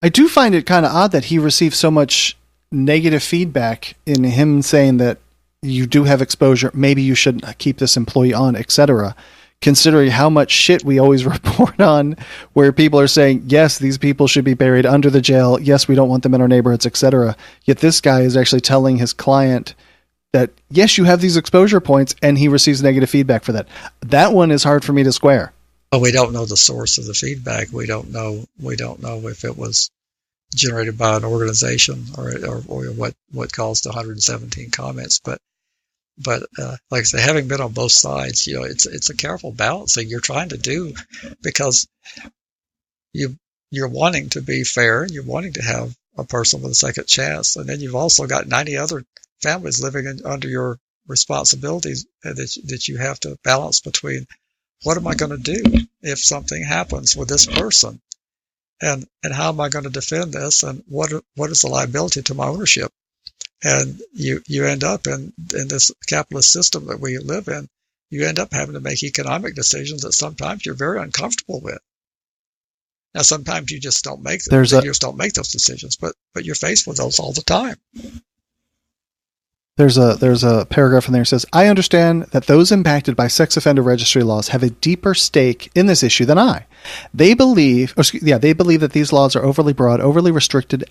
I do find it kind of odd that he received so much negative feedback in him saying that you do have exposure, maybe you shouldn't keep this employee on, etc. considering how much shit we always report on, where people are saying, yes, these people should be buried under the jail. Yes, we don't want them in our neighborhoods, etc. Yet this guy is actually telling his client that, yes, you have these exposure points, and he receives negative feedback for that. That one is hard for me to square. But we don't know the source of the feedback. We don't know if it was generated by an organization or what caused 117 comments. But like I say, having been on both sides, it's a careful balancing you're trying to do, because you're wanting to be fair and you're wanting to have a person with a second chance, and then you've also got 90 other families living under your responsibilities that you have to balance between. What am I going to do if something happens with this person, and how am I going to defend this, and what is the liability to my ownership? And you end up in this capitalist system that we live in. You end up having to make economic decisions that sometimes you're very uncomfortable with. Now, sometimes you just don't make them. You just don't make those decisions, but you're faced with those all the time. There's a paragraph in there that says, I understand that those impacted by sex offender registry laws have a deeper stake in this issue than I. They believe that these laws are overly broad, overly restrictive,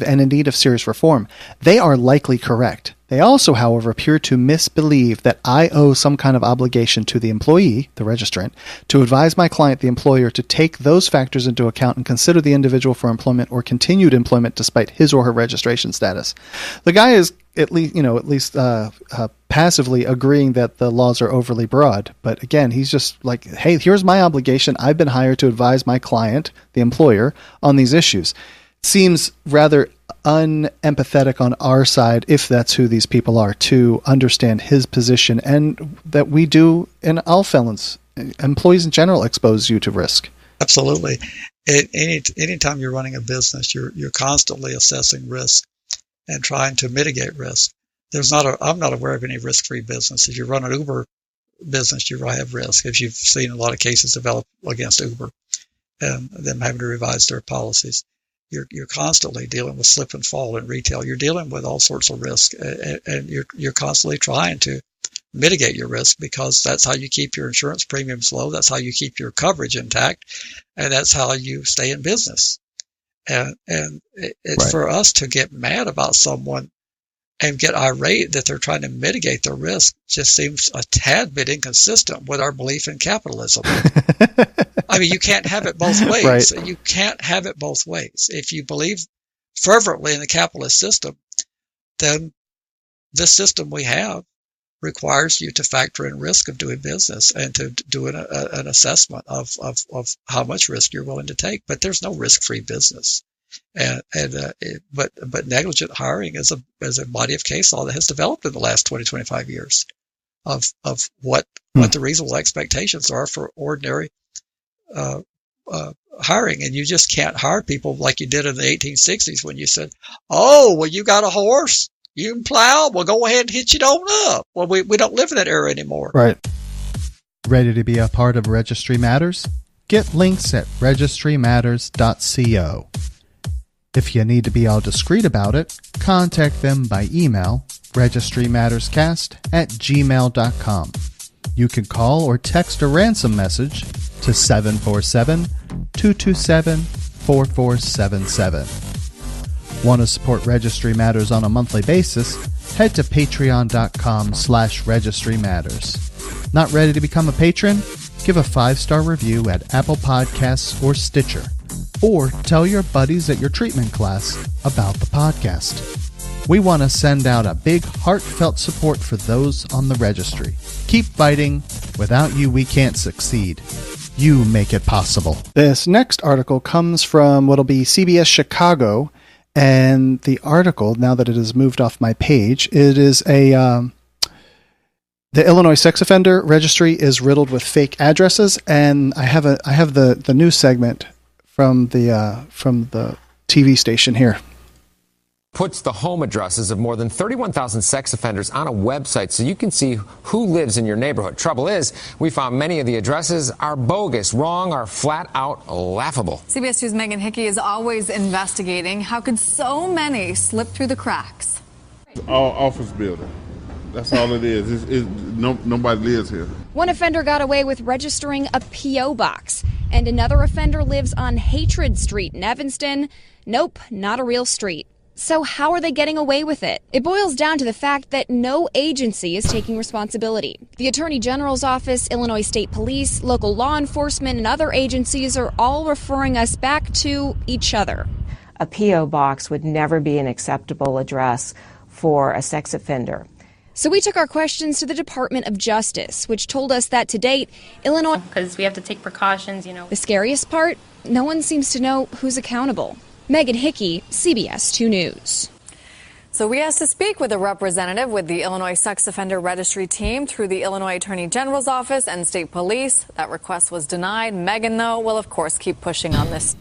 and in need of serious reform. They are likely correct. They also, however, appear to misbelieve that I owe some kind of obligation to the employee, the registrant, to advise my client, the employer, to take those factors into account and consider the individual for employment or continued employment despite his or her registration status. The guy is at least passively agreeing that the laws are overly broad. But again, he's just like, hey, here's my obligation. I've been hired to advise my client, the employer, on these issues. Seems rather unempathetic on our side, if that's who these people are, to understand his position, and that we do in all felons, employees in general, expose you to risk. Absolutely. Anytime you're running a business, you're constantly assessing risk and trying to mitigate risk. I'm not aware of any risk-free business. If you run an Uber business, you have risk, as you've seen a lot of cases develop against Uber and them having to revise their policies. You're constantly dealing with slip and fall in retail. You're dealing with all sorts of risk, and you're constantly trying to mitigate your risk, because that's how you keep your insurance premiums low. That's how you keep your coverage intact, and that's how you stay in business. And it's right. For us to get mad about someone and get irate that they're trying to mitigate their risk just seems a tad bit inconsistent with our belief in capitalism. I mean, you can't have it both ways. Right. You can't have it both ways. If you believe fervently in the capitalist system, then this system we have requires you to factor in risk of doing business and to do an assessment of how much risk you're willing to take. But there's no risk-free business. But negligent hiring is a body of case law that has developed in the last 25 years of what the reasonable expectations are for ordinary hiring. And you just can't hire people like you did in the 1860s when you said, oh, well, you got a horse, you can plow, well, go ahead and hitch it on up. Well, we don't live in that era anymore. Right. Ready to be a part of Registry Matters? Get links at registrymatters.co. If you need to be all discreet about it, contact them by email, registrymatterscast@gmail.com. You can call or text a ransom message to 747-227-4477. Want to support Registry Matters on a monthly basis? Head to patreon.com/Registry Matters. Not ready to become a patron? Give a 5-star review at Apple Podcasts or Stitcher. Or tell your buddies at your treatment class about the podcast. We want to send out a big heartfelt support for those on the registry. Keep fighting. Without you, we can't succeed. You make it possible. This next article comes from what'll be CBS Chicago, and the article, now that it has moved off my page, it is the Illinois Sex Offender Registry is riddled with fake addresses, and I have the news segment from the TV station here. Puts the home addresses of more than 31,000 sex offenders on a website so you can see who lives in your neighborhood. Trouble is, we found many of the addresses are bogus, wrong, or flat out laughable. CBS 2's Megan Hickey is always investigating. How could so many slip through the cracks? Office building. That's all it is. Nobody lives here. One offender got away with registering a P.O. box, and another offender lives on Hatred Street in Evanston. Nope, not a real street. So how are they getting away with it? It boils down to the fact that no agency is taking responsibility. The Attorney General's office, Illinois State Police, local law enforcement, and other agencies are all referring us back to each other. A P.O. box would never be an acceptable address for a sex offender. So we took our questions to the Department of Justice, which told us that to date, Illinois... Because we have to take precautions, The scariest part? No one seems to know who's accountable. Megan Hickey, CBS 2 News. So we asked to speak with a representative with the Illinois Sex Offender Registry team through the Illinois Attorney General's office and state police. That request was denied. Megan, though, will of course keep pushing on this.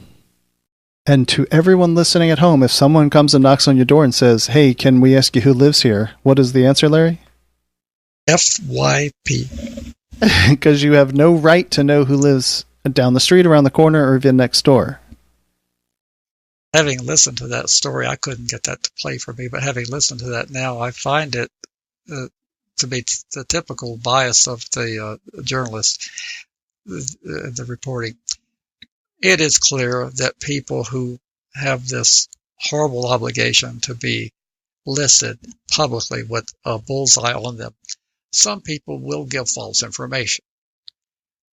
And to everyone listening at home, if someone comes and knocks on your door and says, "Hey, can we ask you who lives here?" What is the answer, Larry? FYP. Because you have no right to know who lives down the street, around the corner, or even next door. Having listened to that story, I couldn't get that to play for me, but having listened to that now, I find it to be the typical bias of the journalist, the reporting. It is clear that people who have this horrible obligation to be listed publicly with a bullseye on them, some people will give false information.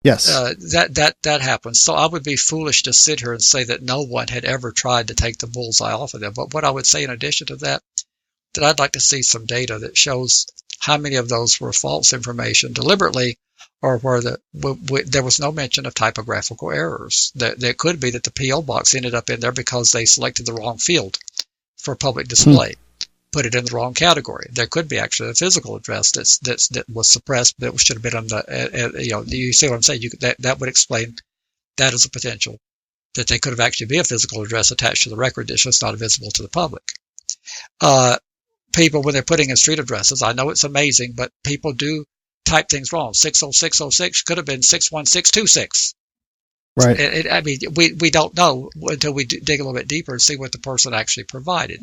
Yes. That happens. So I would be foolish to sit here and say that no one had ever tried to take the bullseye off of them. But what I would say in addition to that I'd like to see some data that shows how many of those were false information deliberately, or where there was no mention of typographical errors. There could be that the P.O. box ended up in there because they selected the wrong field for public display. Put it in the wrong category. There could be actually a physical address that was suppressed, but it should have been on the, you see what I'm saying? That would explain that as a potential, that they could have actually be a physical address attached to the record that's just not visible to the public. People, when they're putting in street addresses, I know it's amazing, but people do type things wrong. 60606 could have been 61626. Right. I mean, we don't know until we dig a little bit deeper and see what the person actually provided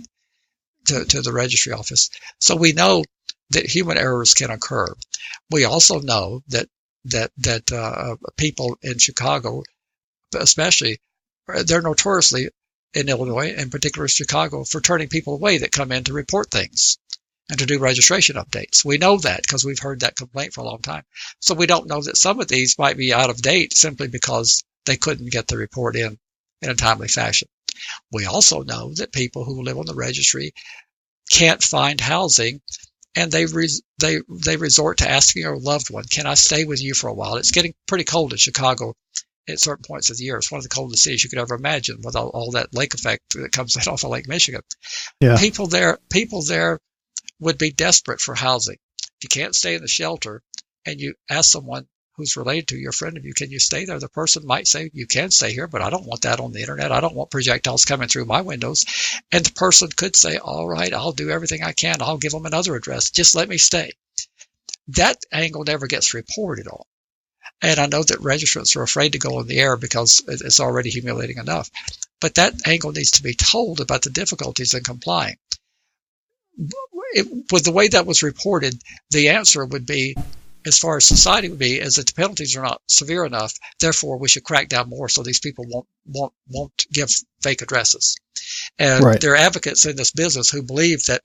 to the registry office. So we know that human errors can occur. We also know that people in Chicago, especially, they're notoriously in Illinois, in particular Chicago, for turning people away that come in to report things and to do registration updates. We know that because we've heard that complaint for a long time. So we don't know that some of these might be out of date simply because they couldn't get the report in a timely fashion. We also know that people who live on the registry can't find housing, and they resort to asking their loved one, "Can I stay with you for a while?" It's getting pretty cold in Chicago at certain points of the year. It's one of the coldest cities you could ever imagine, with all that lake effect that comes off of Lake Michigan. Yeah. People there would be desperate for housing. If you can't stay in the shelter and you ask someone who's related to you, a friend of you, "Can you stay there?" The person might say, "You can stay here, but I don't want that on the internet. I don't want projectiles coming through my windows." And the person could say, "All right, I'll do everything I can. I'll give them another address. Just let me stay." That angle never gets reported on. And I know that registrants are afraid to go on the air because it's already humiliating enough. But that angle needs to be told about the difficulties in complying. With the way that was reported, the answer would be, as far as society would be, is that the penalties are not severe enough. Therefore, we should crack down more so these people won't give fake addresses. And Right. There are advocates in this business who believe that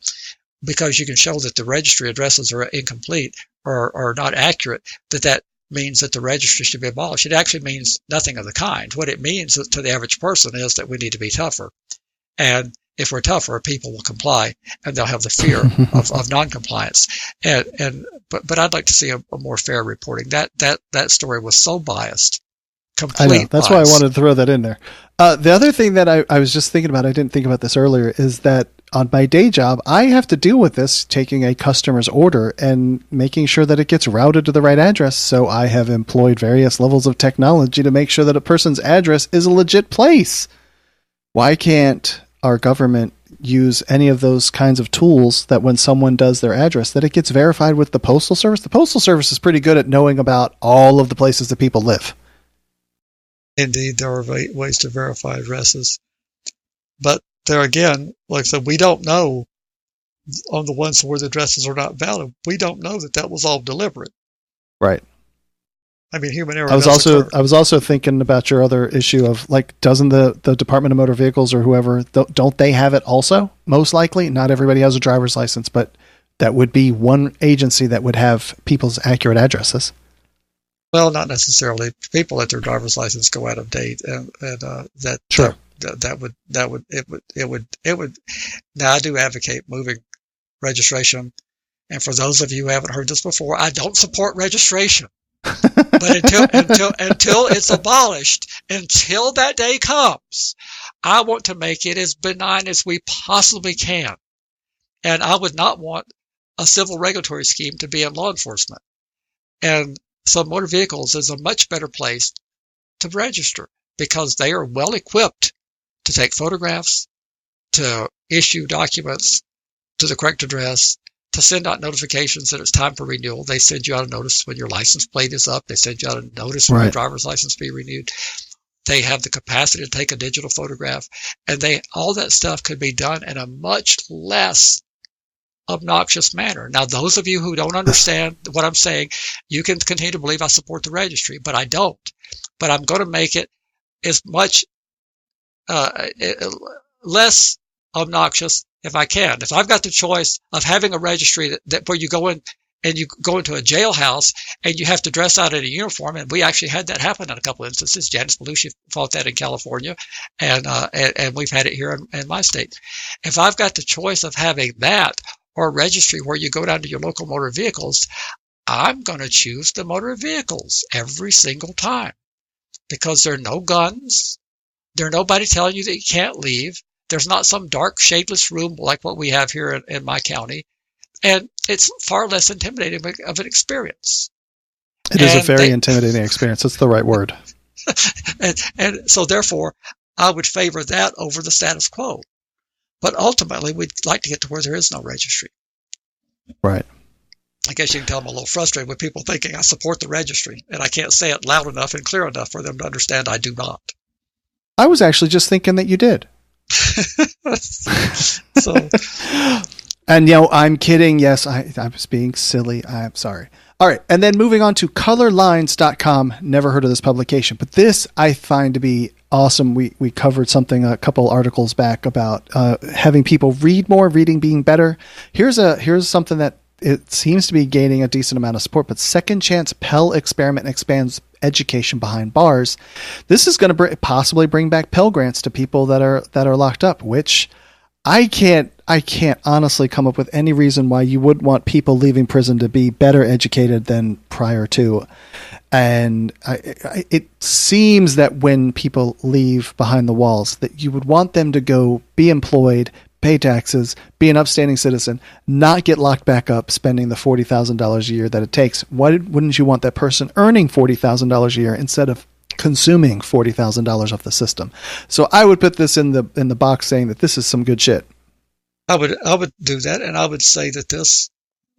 because you can show that the registry addresses are incomplete or not accurate, that means that the registry should be abolished. It actually means nothing of the kind. What it means to the average person is that we need to be tougher. And if we're tougher, people will comply, and they'll have the fear of non-compliance. But I'd like to see a more fair reporting. That story was so biased. I know. That's why I wanted to throw that in there. The other thing that I was just thinking about, I didn't think about this earlier, is that on my day job, I have to deal with this, taking a customer's order and making sure that it gets routed to the right address. So I have employed various levels of technology to make sure that a person's address is a legit place. Why can't our government use any of those kinds of tools that when someone does their address, that it gets verified with the Postal Service? The Postal Service is pretty good at knowing about all of the places that people live. Indeed, there are ways to verify addresses. But there again, like I said, we don't know on the ones where the addresses are not valid, we don't know that was all deliberate. Right. I mean, human error. I was also thinking about your other issue of, like, doesn't the Department of Motor Vehicles or whoever, don't they have it also? Most likely, not everybody has a driver's license, but that would be one agency that would have people's accurate addresses. Well, not necessarily. People let their driver's license go out of date, and that sure. It would. Now, I do advocate moving registration, and for those of you who haven't heard this before, I don't support registration. But until it's abolished, until that day comes, I want to make it as benign as we possibly can. And I would not want a civil regulatory scheme to be in law enforcement. And so motor vehicles is a much better place to register because they are well equipped to take photographs, to issue documents to the correct address, to send out notifications that it's time for renewal. They send you out a notice when your license plate is up. They send you out a notice when your driver's license be renewed. They have the capacity to take a digital photograph, and all that stuff could be done in a much less obnoxious manner. Now, those of you who don't understand what I'm saying, you can continue to believe I support the registry, but I don't. But I'm going to make it as much less obnoxious if I can. If I've got the choice of having a registry that where you go in and you go into a jailhouse and you have to dress out in a uniform, and we actually had that happen in a couple of instances. Janice Belushi fought that in California, and we've had it here in my state. If I've got the choice of having that or a registry where you go down to your local motor vehicles, I'm going to choose the motor vehicles every single time because there are no guns. There's nobody telling you that you can't leave. There's not some dark, shadeless room like what we have here in my county. And it's far less intimidating of an experience. It is a very intimidating experience. That's the right word. and so, therefore, I would favor that over the status quo. But ultimately, we'd like to get to where there is no registry. Right. I guess you can tell I'm a little frustrated with people thinking I support the registry, and I can't say it loud enough and clear enough for them to understand I do not. I was actually just thinking that you did. So, and I'm kidding. Yes, I was being silly. I'm sorry. All right. And then moving on to colorlines.com. Never heard of this publication, but this I find to be awesome. We covered something a couple articles back about having people read more, reading being better. Here's something that it seems to be gaining a decent amount of support, but Second Chance Pell Experiment expands education behind bars. This is going to possibly bring back Pell Grants to people that are locked up, which I can't honestly come up with any reason why you would want people leaving prison to be better educated than prior to. And it seems that when people leave behind the walls, that you would want them to go be employed, pay taxes, be an upstanding citizen, not get locked back up spending the $40,000 a year that it takes. Why wouldn't you want that person earning $40,000 a year instead of consuming $40,000 off the system? So I would put this in the box saying that this is some good shit. I would do that, and I would say that this,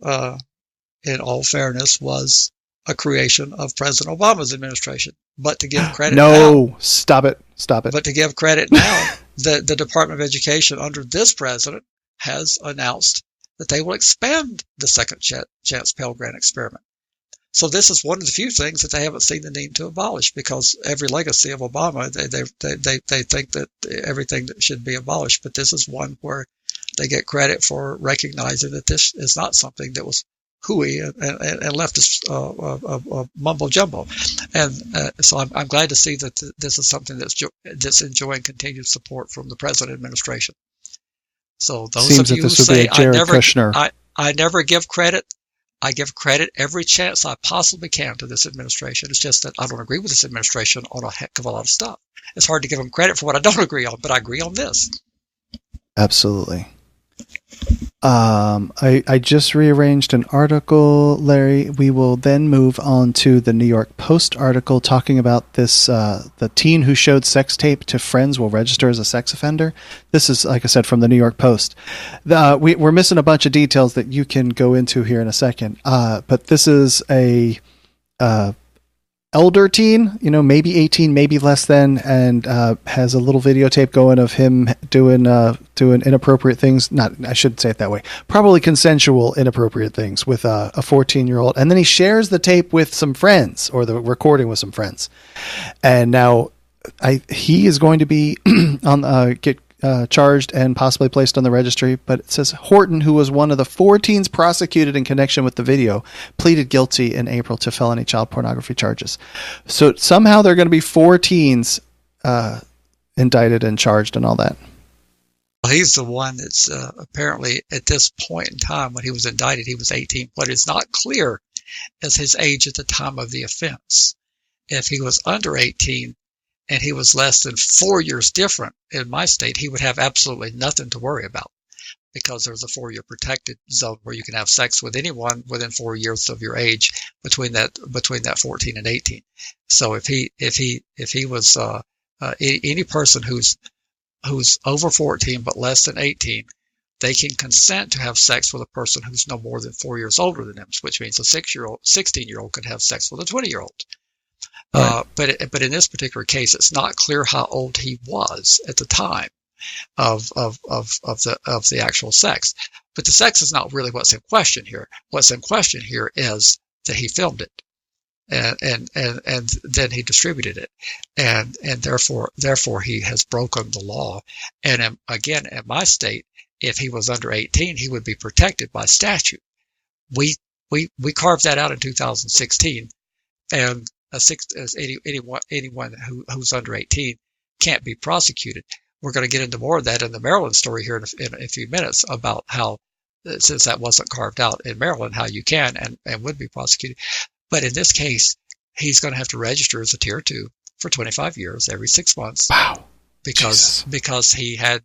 in all fairness, was a creation of President Obama's administration. But to give credit now, stop it. But to give credit now, the Department of Education under this president has announced that they will expand the Second Chance Pell Grant experiment. So this is one of the few things that they haven't seen the need to abolish, because every legacy of Obama, they think that everything should be abolished. But this is one where they get credit for recognizing that this is not something that was hooey and leftist mumbo jumbo. And so I'm glad to see that this is something that's enjoying continued support from the present administration. So those of you who say I never give credit, I give credit every chance I possibly can to this administration. It's just that I don't agree with this administration on a heck of a lot of stuff. It's hard to give them credit for what I don't agree on, but I agree on this. Absolutely. I just rearranged an article, Larry. We will then move on to the New York Post article talking about this, the teen who showed sex tape to friends will register as a sex offender. This is, like I said, from the New York Post. We're missing a bunch of details that you can go into here in a second. But this is a elder teen, maybe 18, maybe less than, and has a little videotape going of him doing inappropriate things. I shouldn't say it that way. Probably consensual inappropriate things with a 14-year-old. And then he shares the tape with some friends, or the recording with some friends. And now he is going to be get charged and possibly placed on the registry. But it says Horton, who was one of the 4 teens prosecuted in connection with the video, pleaded guilty in April to felony child pornography charges. So somehow there are going to be 4 teens indicted and charged and all that. Well, he's the one that's apparently at this point in time when he was indicted, he was 18. What is not clear is his age at the time of the offense. If he was under 18, and he was less than 4 years different in my state, he would have absolutely nothing to worry about, because there's a 4-year protected zone where you can have sex with anyone within 4 years of your age between that 14 and 18. So if he was any person who's over 14 but less than 18, they can consent to have sex with a person who's no more than 4 years older than them, which means a 16-year-old could have sex with a 20-year-old. Right. But in this particular case, it's not clear how old he was at the time of the actual sex. But the sex is not really what's in question here. What's in question here is that he filmed it, and then he distributed it, and therefore he has broken the law. And again, in my state, if he was under 18, he would be protected by statute. We carved that out in 2016, and anyone who's under 18 can't be prosecuted. We're going to get into more of that in the Maryland story here in a few minutes about how, since that wasn't carved out in Maryland, how you can and would be prosecuted. But in this case, he's going to have to register as a Tier 2 for 25 years every 6 months. Wow. Because he had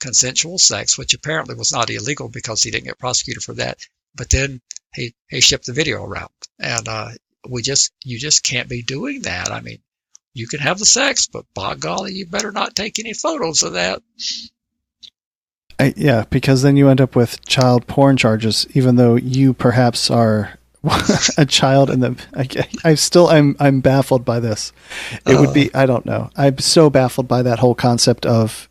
consensual sex, which apparently was not illegal because he didn't get prosecuted for that. But then he shipped the video around, and you just can't be doing that. I mean, you can have the sex, but by golly, you better not take any photos of that. Yeah, because then you end up with child porn charges, even though you perhaps are a child. And I'm baffled by this. It would be, I don't know. I'm so baffled by that whole concept of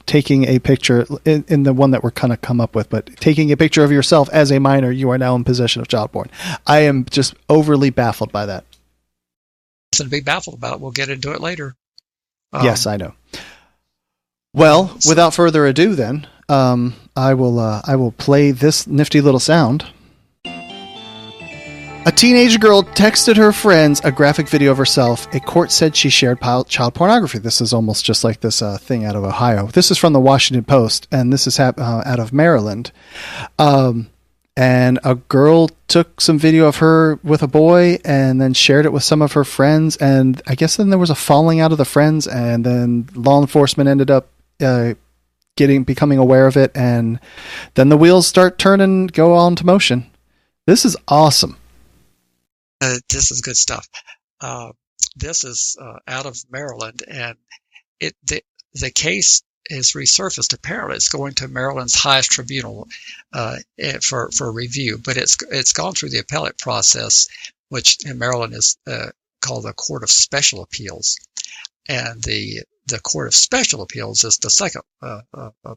taking a picture in the one that we're kind of come up with, but taking a picture of yourself as a minor, you are now in possession of child porn. I am just overly baffled by that. To be baffled about it, we'll get into it later. Yes, I know. Well, without further ado, then I will play this nifty little sound. A teenage girl texted her friends a graphic video of herself. A court said she shared child pornography. This is almost just like this thing out of Ohio. This is from the Washington Post, and this is out of Maryland. And a girl took some video of her with a boy and then shared it with some of her friends. And I guess then there was a falling out of the friends, and then law enforcement ended up becoming aware of it. And then the wheels start turning, go on to motion. This is awesome. This is good stuff. This is out of Maryland, and the case is resurfaced. Apparently, it's going to Maryland's highest tribunal for review, but it's gone through the appellate process, which in Maryland is called the Court of Special Appeals, and the Court of Special Appeals is the second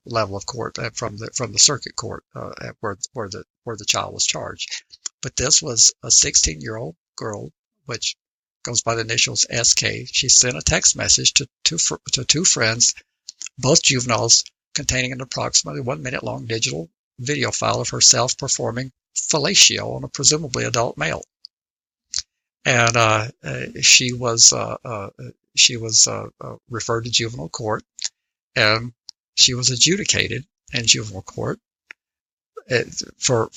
level of court from the circuit court where the child was charged. But this was a 16-year-old girl, which goes by the initials SK. She sent a text message to two friends, both juveniles, containing an approximately 1 minute long digital video file of herself performing fellatio on a presumably adult male. And she was referred to juvenile court, and she was adjudicated in juvenile court for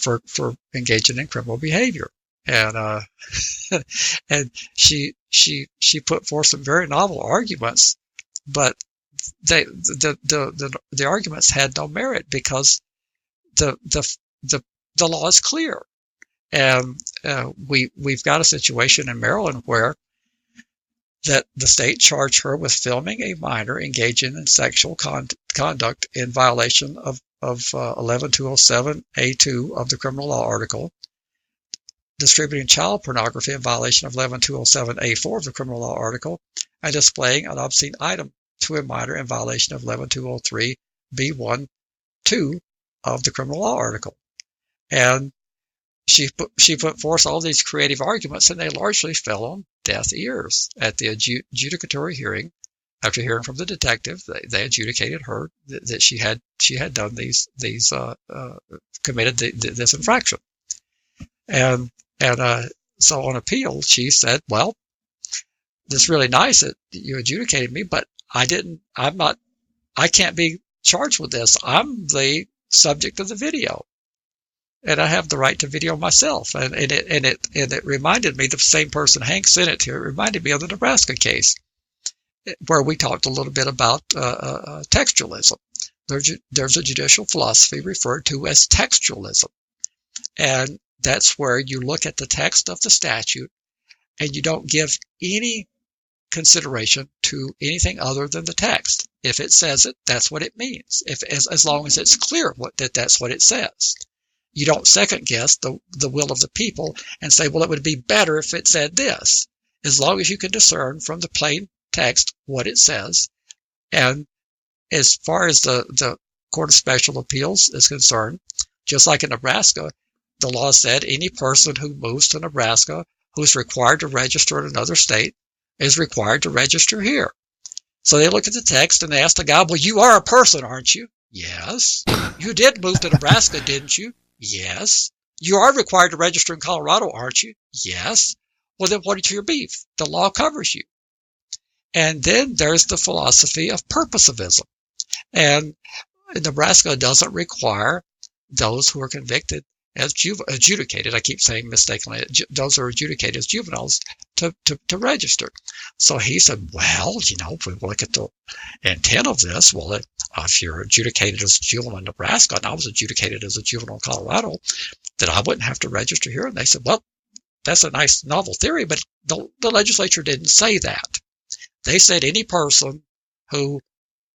engaging in criminal behavior. And and she put forth some very novel arguments, but the arguments had no merit because the law is clear. And we've got a situation in Maryland where that the state charged her with filming a minor engaging in sexual conduct in violation of 11207A2 of the criminal law article. distributing child pornography in violation of 11207A4 of the criminal law article, and displaying an obscene item to a minor in violation of 11203B1(2) of the criminal law article. And she put forth all these creative arguments, and they largely fell on deaf ears. At the adjudicatory hearing, after hearing from the detective, they adjudicated her that she had done committed this infraction. And so on appeal, she said, well, it's really nice that you adjudicated me, but I can't be charged with this. I'm the subject of the video, and I have the right to video myself. And it reminded me, the same person, Hank Sennett here, it reminded me of the Nebraska case, where we talked a little bit about textualism. There's a judicial philosophy referred to as textualism, and that's where you look at the text of the statute and you don't give any consideration to anything other than the text. If it says it, that's what it means. As long as it's clear that's what it says. You don't second guess the will of the people and say, well, it would be better if it said this. As long as you can discern from the plain text what it says. And as far as the Court of Special Appeals is concerned, just like in Nebraska, the law said any person who moves to Nebraska who's required to register in another state is required to register here. So they look at the text and they ask the guy, well, you are a person, aren't you? Yes. You did move to Nebraska, didn't you? Yes. You are required to register in Colorado, aren't you? Yes. Well, then what is your beef? The law covers you. And then there's the philosophy of purposivism. And Nebraska doesn't require those who are convicted as adjudicated, I keep saying mistakenly, those who are adjudicated as juveniles to register. So he said, well, if we look at the intent of this, well, if you're adjudicated as a juvenile in Nebraska and I was adjudicated as a juvenile in Colorado, that I wouldn't have to register here. And they said, well, that's a nice novel theory, but the legislature didn't say that. They said any person who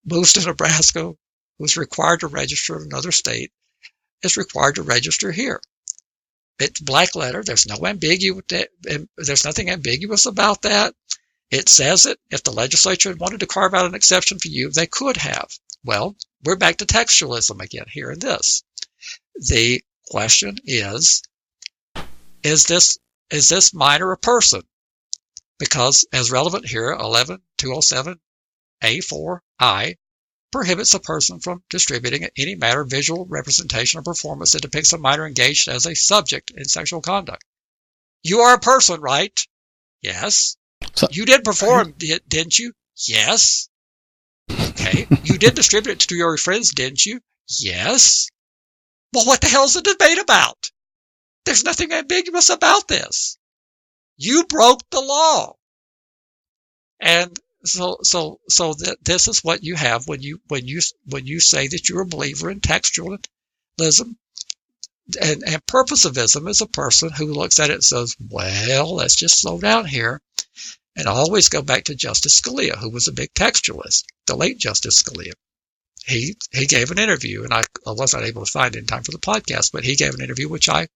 moves to Nebraska who's required to register in another state is required to register here. It's black letter. There's nothing ambiguous about that. It says it. If the legislature wanted to carve out an exception for you, they could have. Well, we're back to textualism again here in this. The question is this minor a person? Because as relevant here, 11207A4I prohibits a person from distributing any matter, visual representation, or performance that depicts a minor engaged as a subject in sexual conduct. You are a person, right? Yes. So, you did perform, didn't you? Yes. Okay. You did distribute it to your friends, didn't you? Yes. Well, what the hell is the debate about? There's nothing ambiguous about this. You broke the law. And So this is what you have when you say that you're a believer in textualism, and purposivism is a person who looks at it and says, well, let's just slow down here, and always go back to Justice Scalia, who was a big textualist, the late Justice Scalia. He gave an interview, and I wasn't able to find it in time for the podcast, but he gave an interview which I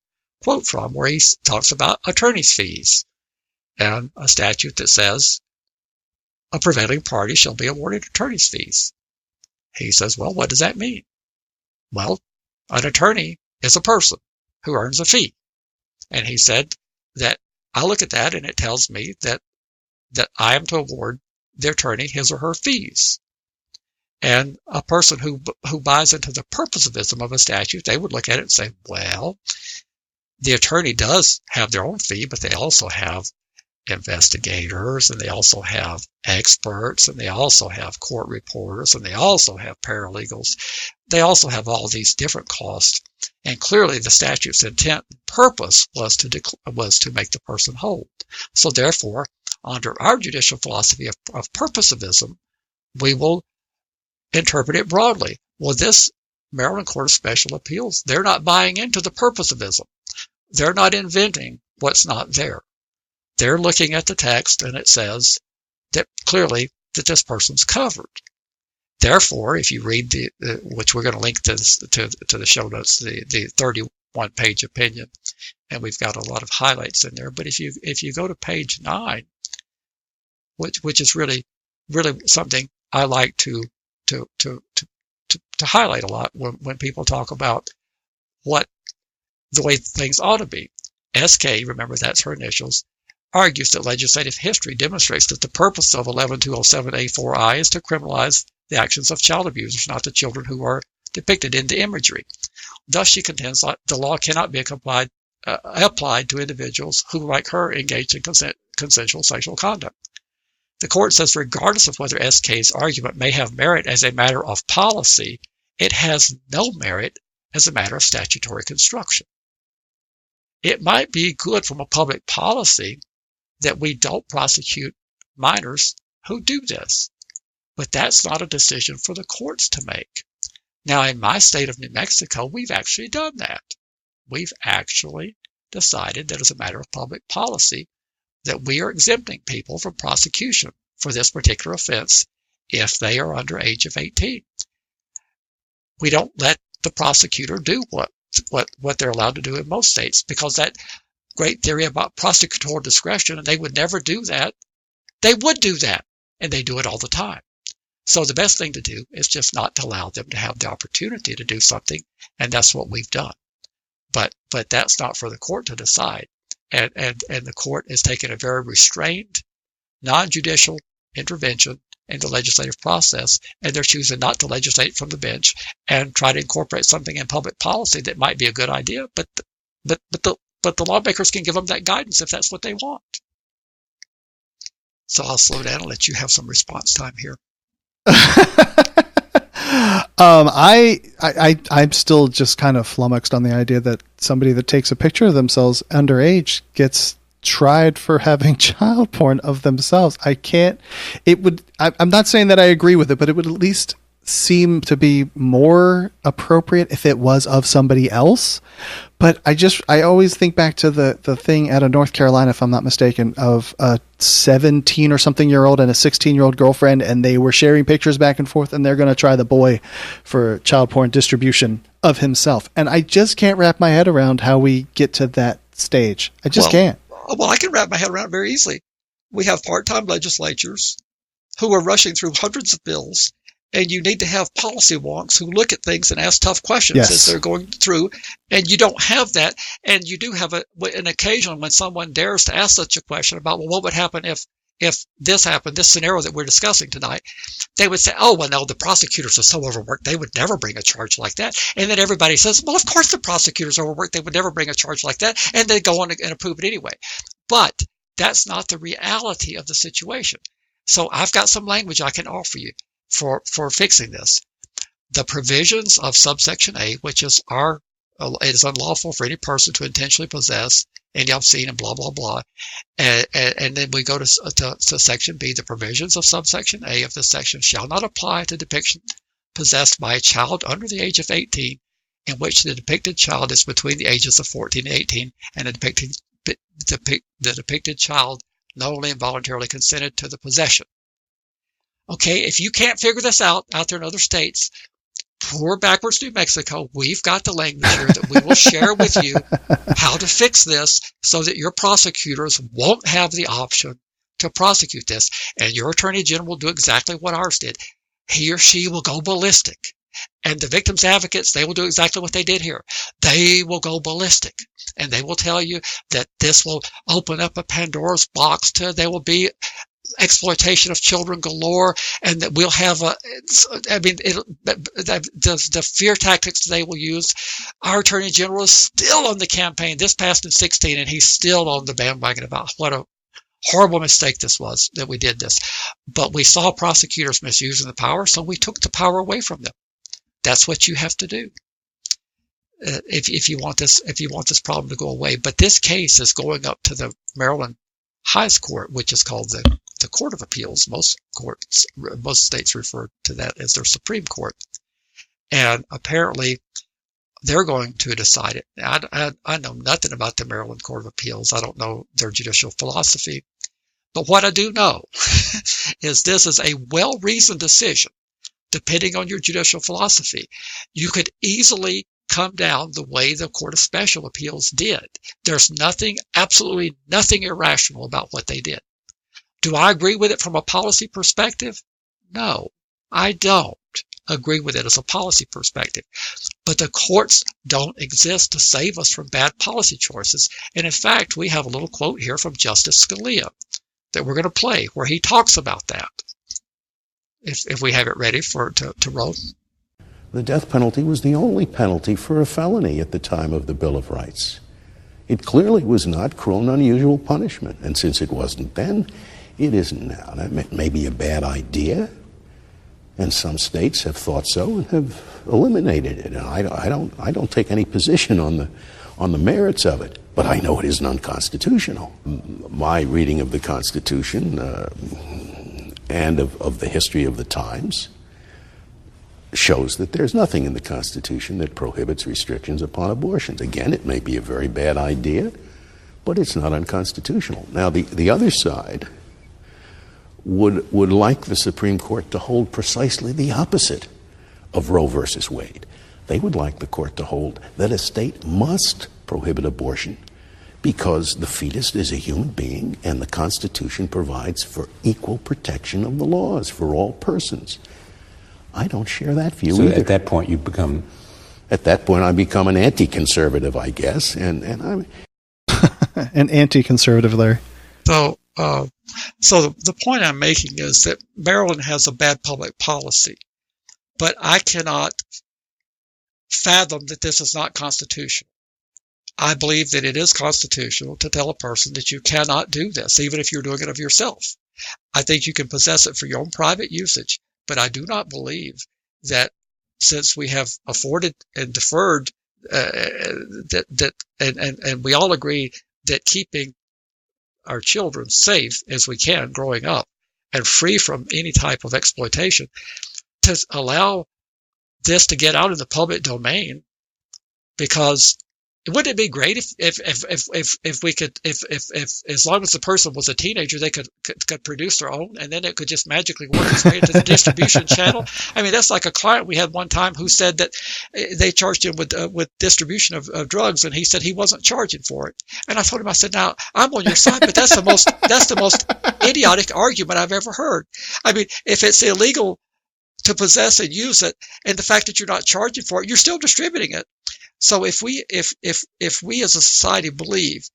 quote from, where he talks about attorney's fees and a statute that says a prevailing party shall be awarded attorney's fees. He says, well, what does that mean? Well, an attorney is a person who earns a fee. And he said that I look at that and it tells me that I am to award the attorney his or her fees. And a person who buys into the purposivism of a statute, they would look at it and say, well, the attorney does have their own fee, but they also have investigators, and they also have experts, and they also have court reporters, and they also have paralegals. They also have all these different costs. And clearly the statute's intent and purpose was to make the person whole. So therefore, under our judicial philosophy of purposivism, we will interpret it broadly. Well, this Maryland Court of Special Appeals, they're not buying into the purposivism. They're not inventing what's not there. They're looking at the text, and it says that clearly that this person's covered. Therefore, if you read which we're going to link to the show notes, the 31-page opinion, and we've got a lot of highlights in there. But if you go to page 9, which is really something I like to highlight a lot when people talk about what the way things ought to be. SK, remember that's her initials, argues that legislative history demonstrates that the purpose of 11207A4I is to criminalize the actions of child abusers, not the children who are depicted in the imagery. Thus, she contends that the law cannot be applied to individuals who, like her, engage in consensual sexual conduct. The court says regardless of whether SK's argument may have merit as a matter of policy, it has no merit as a matter of statutory construction. It might be good from a public policy that we don't prosecute minors who do this, but that's not a decision for the courts to make. Now, in my state of New Mexico, we've actually done that. We've actually decided that as a matter of public policy that we are exempting people from prosecution for this particular offense if they are under age of 18. We don't let the prosecutor do what they're allowed to do in most states, because that great theory about prosecutorial discretion, and they would never do that. They would do that, and they do it all the time. So the best thing to do is just not to allow them to have the opportunity to do something, and that's what we've done. But that's not for the court to decide. And the court is taking a very restrained, non-judicial intervention in the legislative process, and they're choosing not to legislate from the bench and try to incorporate something in public policy that might be a good idea, but the lawmakers can give them that guidance if that's what they want. So I'll slow down and let you have some response time here. I'm still just kind of flummoxed on the idea that somebody that takes a picture of themselves underage gets tried for having child porn of themselves. I'm not saying that I agree with it, but it would at least seem to be more appropriate if it was of somebody else. But I always think back to the thing out of North Carolina, if I'm not mistaken, of a 17 or something year old and a 16-year-old girlfriend, and they were sharing pictures back and forth, and they're going to try the boy for child porn distribution of himself. And I just can't wrap my head around how we get to that stage. I just can't. Well, I can wrap my head around it very easily. We have part-time legislatures who are rushing through hundreds of bills, and you need to have policy wonks who look at things and ask tough questions as they're going through, and you don't have that. And you do have an occasion when someone dares to ask such a question about, well, what would happen if this happened, this scenario that we're discussing tonight. They would say, oh, well, no, the prosecutors are so overworked, they would never bring a charge like that. And then everybody says, well, of course the prosecutors are overworked, they would never bring a charge like that, and they go on and approve it anyway. But that's not the reality of the situation. So I've got some language I can offer you for fixing this. The provisions of subsection A, which is it is unlawful for any person to intentionally possess any obscene and blah, blah, blah. And then we go to section B. The provisions of subsection A of this section shall not apply to depiction possessed by a child under the age of 18 in which the depicted child is between the ages of 14 and 18 and the depicted child knowingly and voluntarily consented to the possession. Okay, if you can't figure this out there in other states, poor backwards New Mexico, we've got the language here that we will share with you how to fix this so that your prosecutors won't have the option to prosecute this. And your attorney general will do exactly what ours did. He or she will go ballistic. And the victims' advocates, they will do exactly what they did here. They will go ballistic. And they will tell you that this will open up a Pandora's box there will be exploitation of children galore, and that we'll have the fear tactics they will use. Our attorney general is still on the campaign. This passed in 16, and he's still on the bandwagon about what a horrible mistake this was that we did this. But we saw prosecutors misusing the power, so we took the power away from them. That's what you have to do if you want this problem to go away. But this case is going up to the Maryland highest court, which is called the Court of Appeals. Most states refer to that as their Supreme Court. And apparently they're going to decide it. I know nothing about the Maryland Court of Appeals. I don't know their judicial philosophy. But what I do know is this is a well-reasoned decision, depending on your judicial philosophy. You could easily come down the way the Court of Special Appeals did. There's absolutely nothing irrational about what they did. Do I agree with it from a policy perspective? No, I don't agree with it as a policy perspective. But the courts don't exist to save us from bad policy choices. And in fact, we have a little quote here from Justice Scalia that we're going to play where he talks about that. If we have it ready to roll. The death penalty was the only penalty for a felony at the time of the Bill of Rights. It clearly was not cruel and unusual punishment. And since it wasn't then, it isn't now. That may be a bad idea, and some states have thought so and have eliminated it. And I don't take any position on the merits of it, but I know it isn't unconstitutional. My reading of the Constitution and of the history of the times shows that there's nothing in the Constitution that prohibits restrictions upon abortions. Again, it may be a very bad idea, but it's not unconstitutional. Now, the other side would like the Supreme Court to hold precisely the opposite of Roe versus Wade. They would like the court to hold that a state must prohibit abortion because the fetus is a human being and the Constitution provides for equal protection of the laws for all persons. I don't share that view either. At that point, you become... At that point, I become an anti-conservative, I guess, and I'm... An anti-conservative, Larry. So the point I'm making is that Maryland has a bad public policy, but I cannot fathom that this is not constitutional. I believe that it is constitutional to tell a person that you cannot do this, even if you're doing it of yourself. I think you can possess it for your own private usage, but I do not believe that since we have afforded and deferred and we all agree that keeping our children safe as we can growing up and free from any type of exploitation, to allow this to get out in the public domain, because wouldn't it be great if we could, as long as the person was a teenager, they could produce their own, and then it could just magically work its way into the distribution channel? I mean, that's like a client we had one time who said that they charged him with distribution of drugs, and he said he wasn't charging for it. And I told him, I said, now I'm on your side, but that's the most idiotic argument I've ever heard. I mean, if it's illegal to possess and use it, and the fact that you're not charging for it, you're still distributing it. So if we as a society believe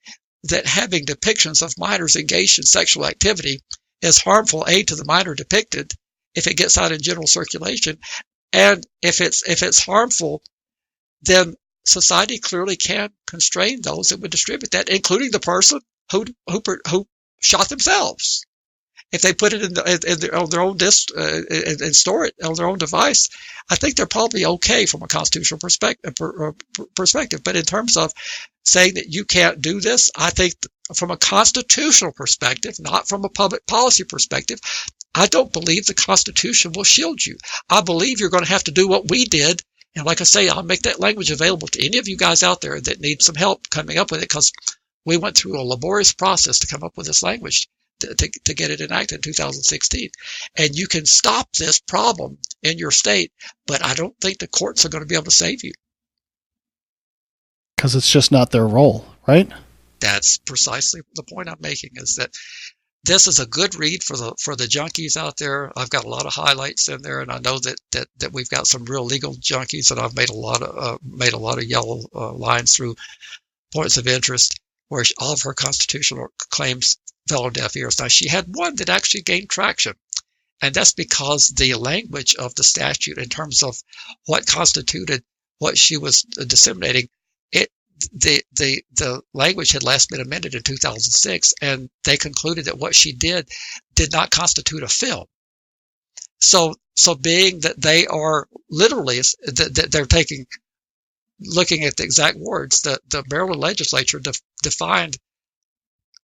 that having depictions of minors engaged in sexual activity is harmful, to the minor depicted, if it gets out in general circulation, and if it's harmful, then society clearly can constrain those that would distribute that, including the person who shot themselves. If they put it on their own disk and store it on their own device, I think they're probably okay from a constitutional perspective. But in terms of saying that you can't do this, I think from a constitutional perspective, not from a public policy perspective, I don't believe the Constitution will shield you. I believe you're going to have to do what we did. And like I say, I'll make that language available to any of you guys out there that need some help coming up with it, because we went through a laborious process to come up with this language to get it enacted in 2016. And you can stop this problem in your state, but I don't think the courts are going to be able to save you. Because it's just not their role, right? That's precisely the point I'm making, is that this is a good read for the junkies out there. I've got a lot of highlights in there, and I know that we've got some real legal junkies, and I've made a lot of yellow lines through points of interest where all of her constitutional claims fell on deaf ears. Now, she had one that actually gained traction, and that's because the language of the statute in terms of what constituted what she was disseminating, the language had last been amended in 2006, and they concluded that what she did not constitute a film. So being that they are literally, that they're looking at the exact words, the Maryland legislature defined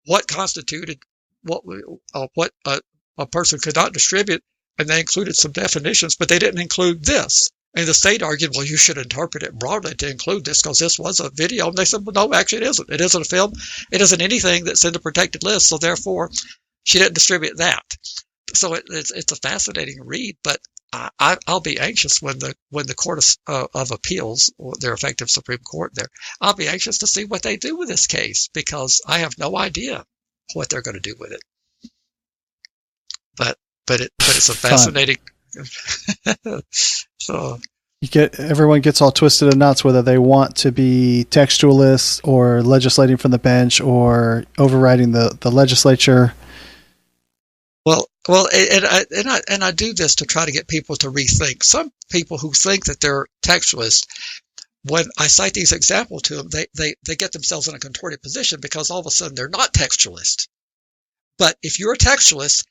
what constituted what a person could not distribute, and they included some definitions, but they didn't include this. And the state argued, well, you should interpret it broadly to include this because this was a video. And they said, well, no, actually it isn't. It isn't a film. It isn't anything that's in the protected list. So therefore, she didn't distribute that. So it's a fascinating read. But I'll be anxious when the Court of Appeals, or their effective Supreme Court there, I'll be anxious to see what they do with this case, because I have no idea what they're going to do with it. But it's a fascinating. So everyone gets all twisted and nuts whether they want to be textualists or legislating from the bench or overriding the legislature. Well, and I do this to try to get people to rethink. Some people who think that they're textualists, when I cite these examples to them, they get themselves in a contorted position, because all of a sudden they're not textualists. But if you're a textualist,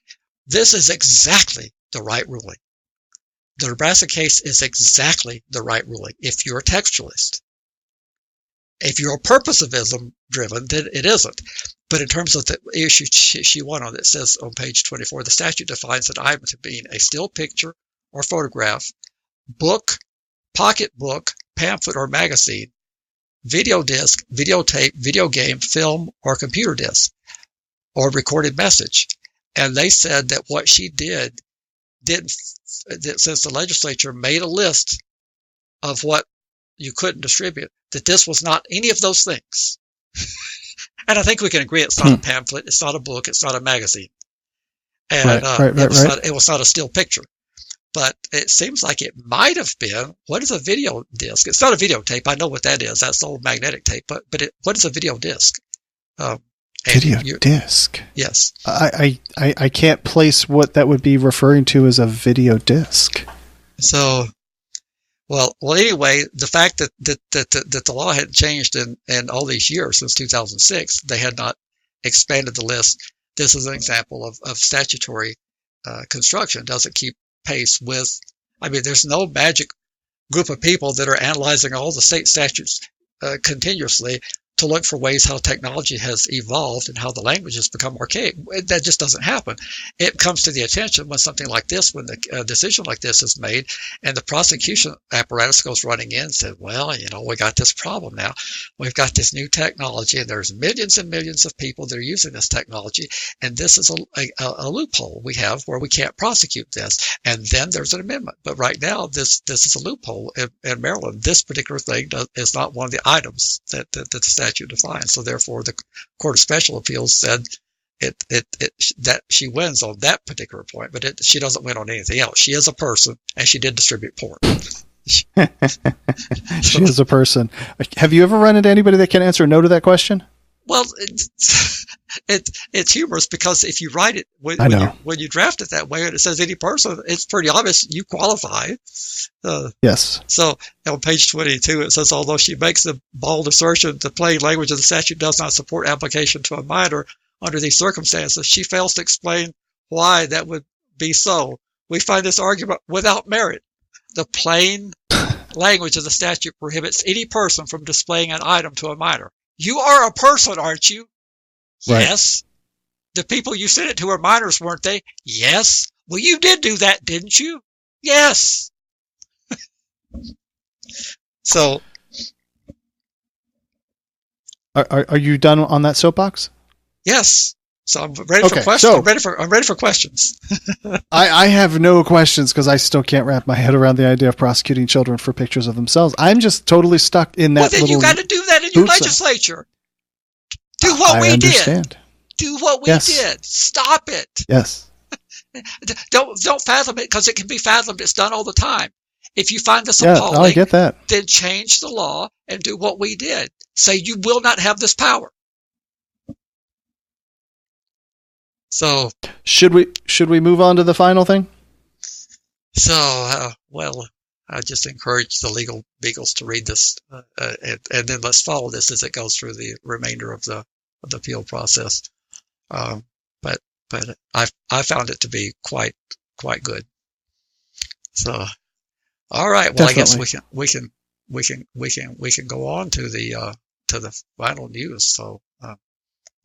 this is exactly the right ruling. The Nebraska case is exactly the right ruling if you're a textualist. If you're a purposivism driven, then it isn't. But in terms of the issue she won on, it says on page 24, the statute defines an item to mean a still picture or photograph, book, pocketbook, pamphlet or magazine, video disc, videotape, video game, film, or computer disc, or recorded message. And they said that what she did, since the legislature made a list of what you couldn't distribute, that this was not any of those things. And I think we can agree it's not a pamphlet, it's not a book, it's not a magazine. And it was not a still picture. But it seems like it might have been, what is a video disc? It's not a videotape, I know what that is, that's old magnetic tape, but what is a video disc? Video disc? Yes. I can't place what that would be referring to as a video disc. So, well, anyway, the fact that the law hadn't changed in all these years since 2006, they had not expanded the list. This is an example of statutory construction. It doesn't keep pace with, there's no magic group of people that are analyzing all the state statutes continuously to look for ways how technology has evolved and how the language has become archaic. That just doesn't happen. It comes to the attention when something like this, when the decision like this is made, and the prosecution apparatus goes running in and says, well, we got this problem now. We've got this new technology, and there's millions and millions of people that are using this technology, and this is a loophole we have where we can't prosecute this. And then there's an amendment. But right now, this is a loophole in Maryland. This particular thing is not one of the items that the statute defines. So therefore, the Court of Special Appeals said that she wins on that particular point, but she doesn't win on anything else. She is a person, and she did distribute porn. She is a person. Have you ever run into anybody that can answer no to that question? Well, it's humorous, because if you write it when you draft it that way and it says any person, it's pretty obvious you qualify. Yes. So on page 22 it says, although she makes the bold assertion the plain language of the statute does not support application to a minor under these circumstances, she fails to explain why that would be so. We find this argument without merit. The plain language of the statute prohibits any person from displaying an item to a minor. You are a person, aren't you? Right. Yes. The people you sent it to are minors, weren't they? Yes. Well, you did do that, didn't you? Yes. So, are you done on that soapbox? Yes. So I'm ready for questions. I'm ready for questions. I have no questions, because I still can't wrap my head around the idea of prosecuting children for pictures of themselves. I'm just totally stuck in that. Well, then you got to do that in your legislature. Do what we did. Do what we did. Stop it. Yes. Don't fathom it, because it can be fathomed. It's done all the time. If you find this appalling, I get that. Then change the law and do what we did. Say you will not have this power. So should we move on to the final thing? So I just encourage the legal beagles to read this, and then let's follow this as it goes through the remainder of the appeal process. But I found it to be quite good. So, all right. Well, definitely. I guess we can go on to the final news. So.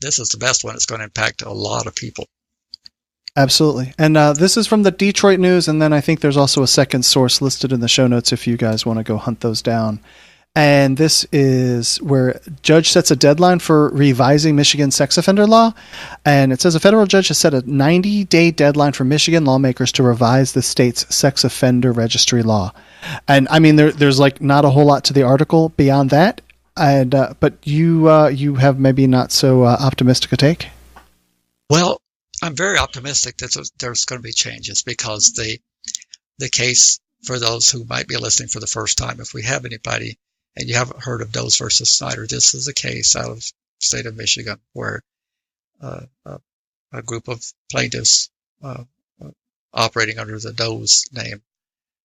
This is the best one. It's going to impact a lot of people. Absolutely. And this is from the Detroit News, and then I think there's also a second source listed in the show notes if you guys want to go hunt those down. And this is where a judge sets a deadline for revising Michigan's sex offender law. And it says a federal judge has set a 90-day deadline for Michigan lawmakers to revise the state's sex offender registry law. And I mean, there's like not a whole lot to the article beyond that. And but you have maybe not so optimistic a take. Well, I'm very optimistic that there's going to be changes, because the case, for those who might be listening for the first time, if we have anybody and you haven't heard of Does versus Snyder, this is a case out of the state of Michigan where a group of plaintiffs operating under the Does name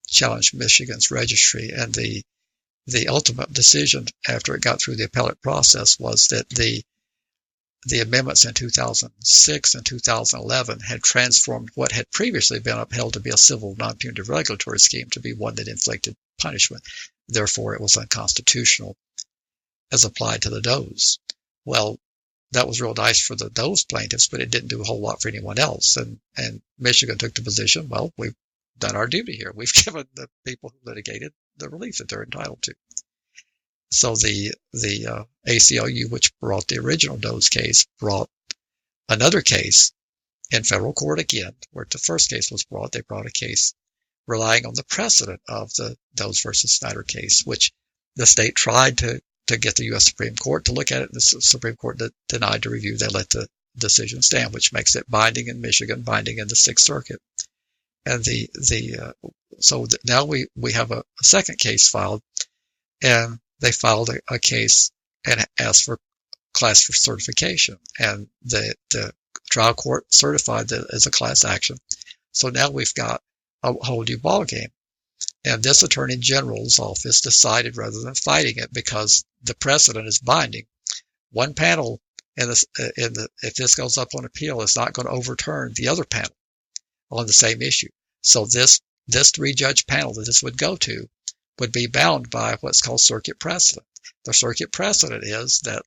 challenged Michigan's registry, and the ultimate decision after it got through the appellate process was that the amendments in 2006 and 2011 had transformed what had previously been upheld to be a civil non-punitive regulatory scheme to be one that inflicted punishment. Therefore, it was unconstitutional as applied to the Does. Well, that was real nice for the Does plaintiffs, but it didn't do a whole lot for anyone else. And Michigan took the position, well, we've done our duty here. We've given the people who litigated the relief that they're entitled to. So the ACLU, which brought the original Does case, brought another case in federal court again, where the first case was brought. They brought a case relying on the precedent of the Does versus Snyder case, which the state tried to get the U.S. Supreme Court to look at it. The Supreme Court denied to review. They let the decision stand, which makes it binding in Michigan, binding in the Sixth Circuit. And so now we have a second case filed, and they filed a case and asked for class certification, and the trial court certified that as a class action. So now we've got a whole new ballgame. And this Attorney General's office decided, rather than fighting it, because the precedent is binding, one panel if this goes up on appeal, is not going to overturn the other panel on the same issue. So this three-judge panel that this would go to would be bound by what's called circuit precedent. The circuit precedent is that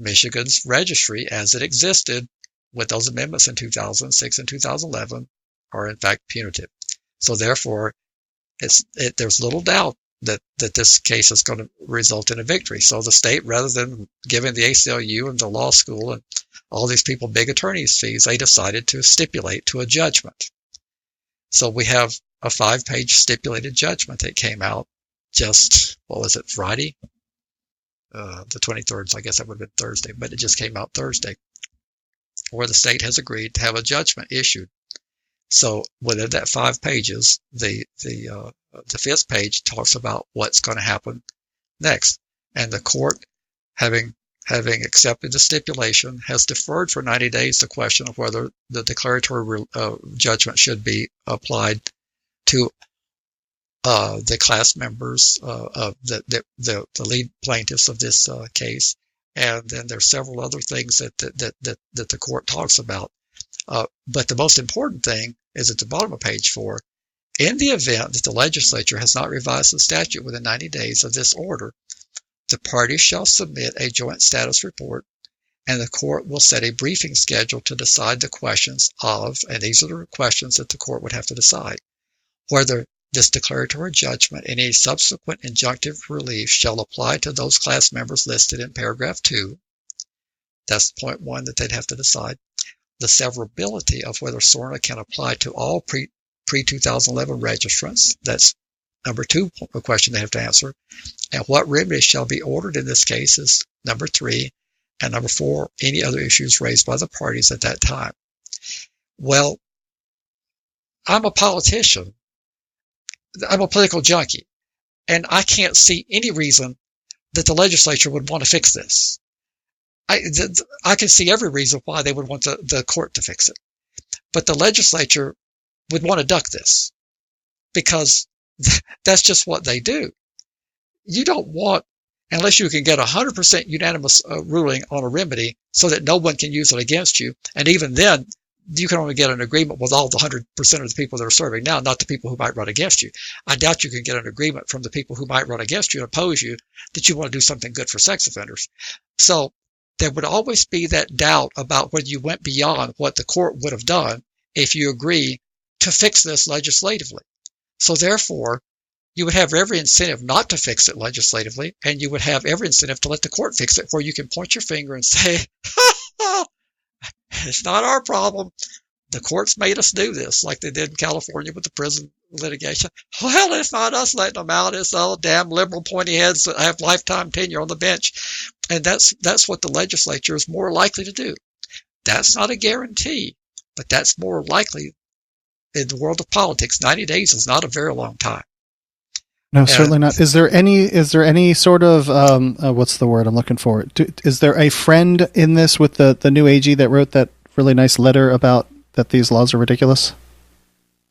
Michigan's registry, as it existed with those amendments in 2006 and 2011, are in fact punitive. So therefore, there's little doubt that this case is going to result in a victory. So the state, rather than giving the ACLU and the law school and all these people big attorney's fees, they decided to stipulate to a judgment. So we have a 5-page stipulated judgment that came out just, Friday? The 23rd, so I guess that would have been Thursday, but it just came out Thursday, where the state has agreed to have a judgment issued. So within that 5 pages, the 5th page talks about what's going to happen next. And the court, having accepted the stipulation, has deferred for 90 days the question of whether the declaratory judgment should be applied to the class members of the lead plaintiffs of this case. And then there's several other things that the court talks about. But the most important thing is at the bottom of page 4. In the event that the legislature has not revised the statute within 90 days of this order, the parties shall submit a joint status report, and the court will set a briefing schedule to decide the questions of, and these are the questions that the court would have to decide, whether this declaratory judgment and any subsequent injunctive relief shall apply to those class members listed in paragraph 2. That's point 1 that they'd have to decide. The severability of whether SORNA can apply to all pre-2011 registrants. That's number 2 question they have to answer. And what remedy shall be ordered in this case is number 3. And number 4, any other issues raised by the parties at that time. Well, I'm a politician. I'm a political junkie. And I can't see any reason that the legislature would want to fix this. I can see every reason why they would want the court to fix it. But the legislature would want to duck this, because that's just what they do. You don't want, unless you can get 100% unanimous ruling on a remedy so that no one can use it against you. And even then, you can only get an agreement with all the 100% of the people that are serving now, not the people who might run against you. I doubt you can get an agreement from the people who might run against you and oppose you that you want to do something good for sex offenders. So there would always be that doubt about whether you went beyond what the court would have done if you agree to fix this legislatively. So therefore, you would have every incentive not to fix it legislatively, and you would have every incentive to let the court fix it, where you can point your finger and say, it's not our problem. The courts made us do this, like they did in California with the prison litigation. Well, it's not us letting them out. It's all damn liberal pointy heads that have lifetime tenure on the bench. And that's what the legislature is more likely to do. That's not a guarantee, but that's more likely in the world of politics. 90 days is not a very long time. No, certainly not. Is there any sort of what's the word I'm looking for? Is there a friend in this with the new AG that wrote that really nice letter about that these laws are ridiculous?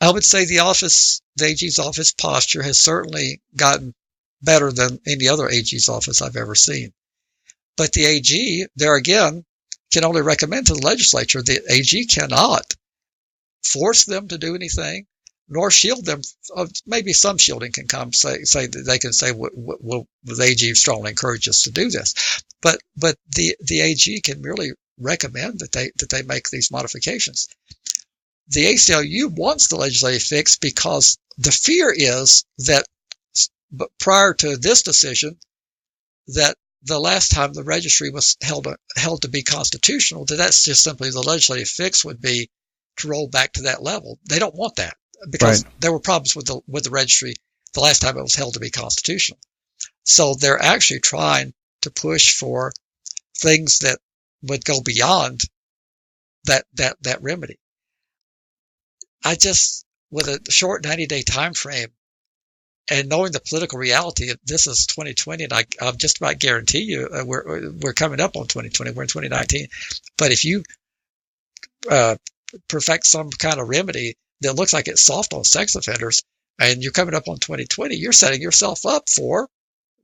I would say the AG's office posture has certainly gotten better than any other AG's office I've ever seen. But the AG, there again, can only recommend to the legislature. The AG cannot force them to do anything, nor shield them. Maybe some shielding can come. Say that they can say, "Well, the AG strongly encourages us to do this," but the AG can merely recommend that they make these modifications. The ACLU wants the legislative fix because the fear is that, but prior to this decision, that the last time the registry was held to be constitutional, that's just simply the legislative fix would be to roll back to that level. They don't want that because there were problems with the registry the last time it was held to be constitutional. So they're actually trying to push for things that would go beyond that remedy. I just, with a short 90-day time frame, and knowing the political reality of this is 2020, and I'm just about guarantee you we're coming up on 2020. We're in 2019. But if you perfect some kind of remedy that looks like it's soft on sex offenders, and you're coming up on 2020, you're setting yourself up for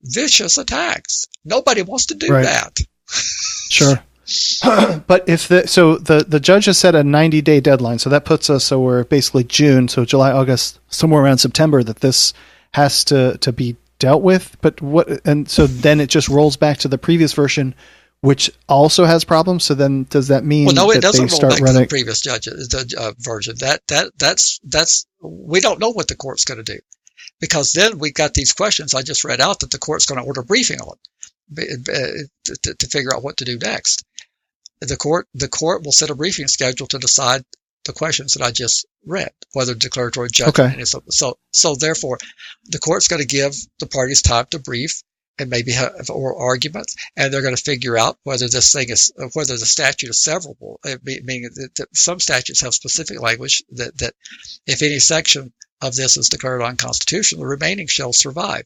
vicious attacks. Nobody wants to do that. Sure. But if the judge has set a 90-day deadline, so that puts us, so we're basically June, so July, August, somewhere around September, that this has to be dealt with. But and so then it just rolls back to the previous version, which also has problems. So then does that mean it that doesn't they roll start back running to the previous version? That's we don't know what the court's going to do, because then we've got these questions I just read out that the court's going to order a briefing on to figure out what to do next. The court will set a briefing schedule to decide the questions that I just read, whether declaratory judgment. Okay. So therefore, the court's going to give the parties time to brief and maybe have oral arguments, and they're going to figure out whether whether the statute is severable, meaning that some statutes have specific language that if any section of this is declared unconstitutional, the remaining shall survive.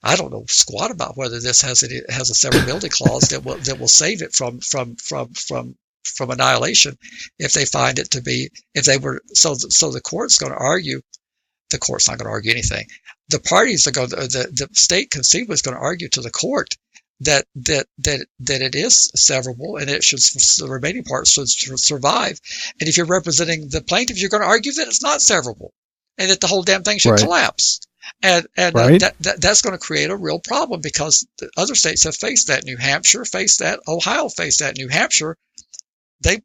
I don't know squat about whether this has a severability clause that will save it from annihilation if they find it to be, if they were, so the court's going to argue. The court's not going to argue anything. The parties are going, the state conceivably is going to argue to the court that it is severable and the remaining parts should survive. And if you're representing the plaintiff, you're going to argue that it's not severable and that the whole damn thing should collapse. And that's going to create a real problem, because the other states have faced that. New Hampshire faced that. Ohio faced that. New Hampshire, they've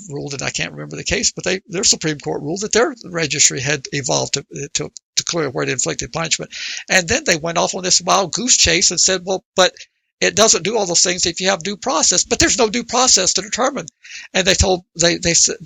ruled, and I can't remember the case, but their Supreme Court ruled that their registry had evolved to clear where it inflicted punishment. And then they went off on this wild goose chase and said, well, but it doesn't do all those things if you have due process. But there's no due process to determine. And they said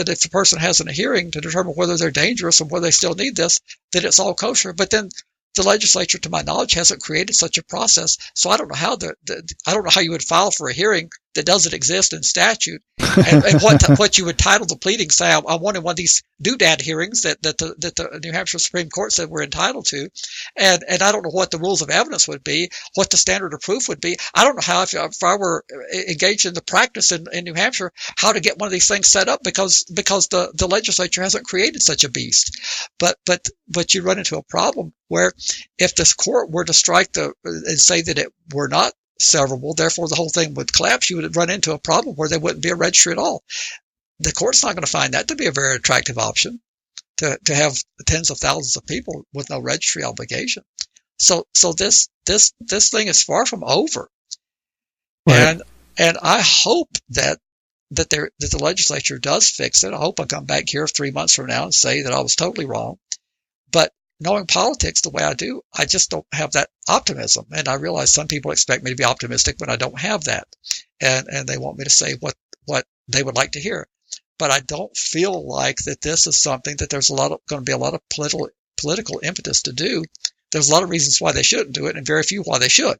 if the person has a hearing to determine whether they're dangerous and whether they still need this, then it's all kosher. But then the legislature, to my knowledge, hasn't created such a process. So I don't know how I don't know how you would file for a hearing that doesn't exist in statute, and what you would title the pleading. Say, I wanted one of these doodad hearings that the New Hampshire Supreme Court said we're entitled to, and I don't know what the rules of evidence would be, what the standard of proof would be. I don't know how, if I were engaged in the practice in New Hampshire, how to get one of these things set up, because the legislature hasn't created such a beast. But you run into a problem where if this court were to strike and say that it were not severable, therefore the whole thing would collapse, you would run into a problem where there wouldn't be a registry at all. The court's not going to find that to be a very attractive option, to have tens of thousands of people with no registry obligation. So this thing is far from over. Right. And I hope that the legislature does fix it. I hope I come back here 3 months from now and say that I was totally wrong. But knowing politics the way I do, I just don't have that optimism. And I realize some people expect me to be optimistic when I don't have that. And they want me to say what they would like to hear. But I don't feel like that this is something that there's going to be a lot of political impetus to do. There's a lot of reasons why they shouldn't do it and very few why they should.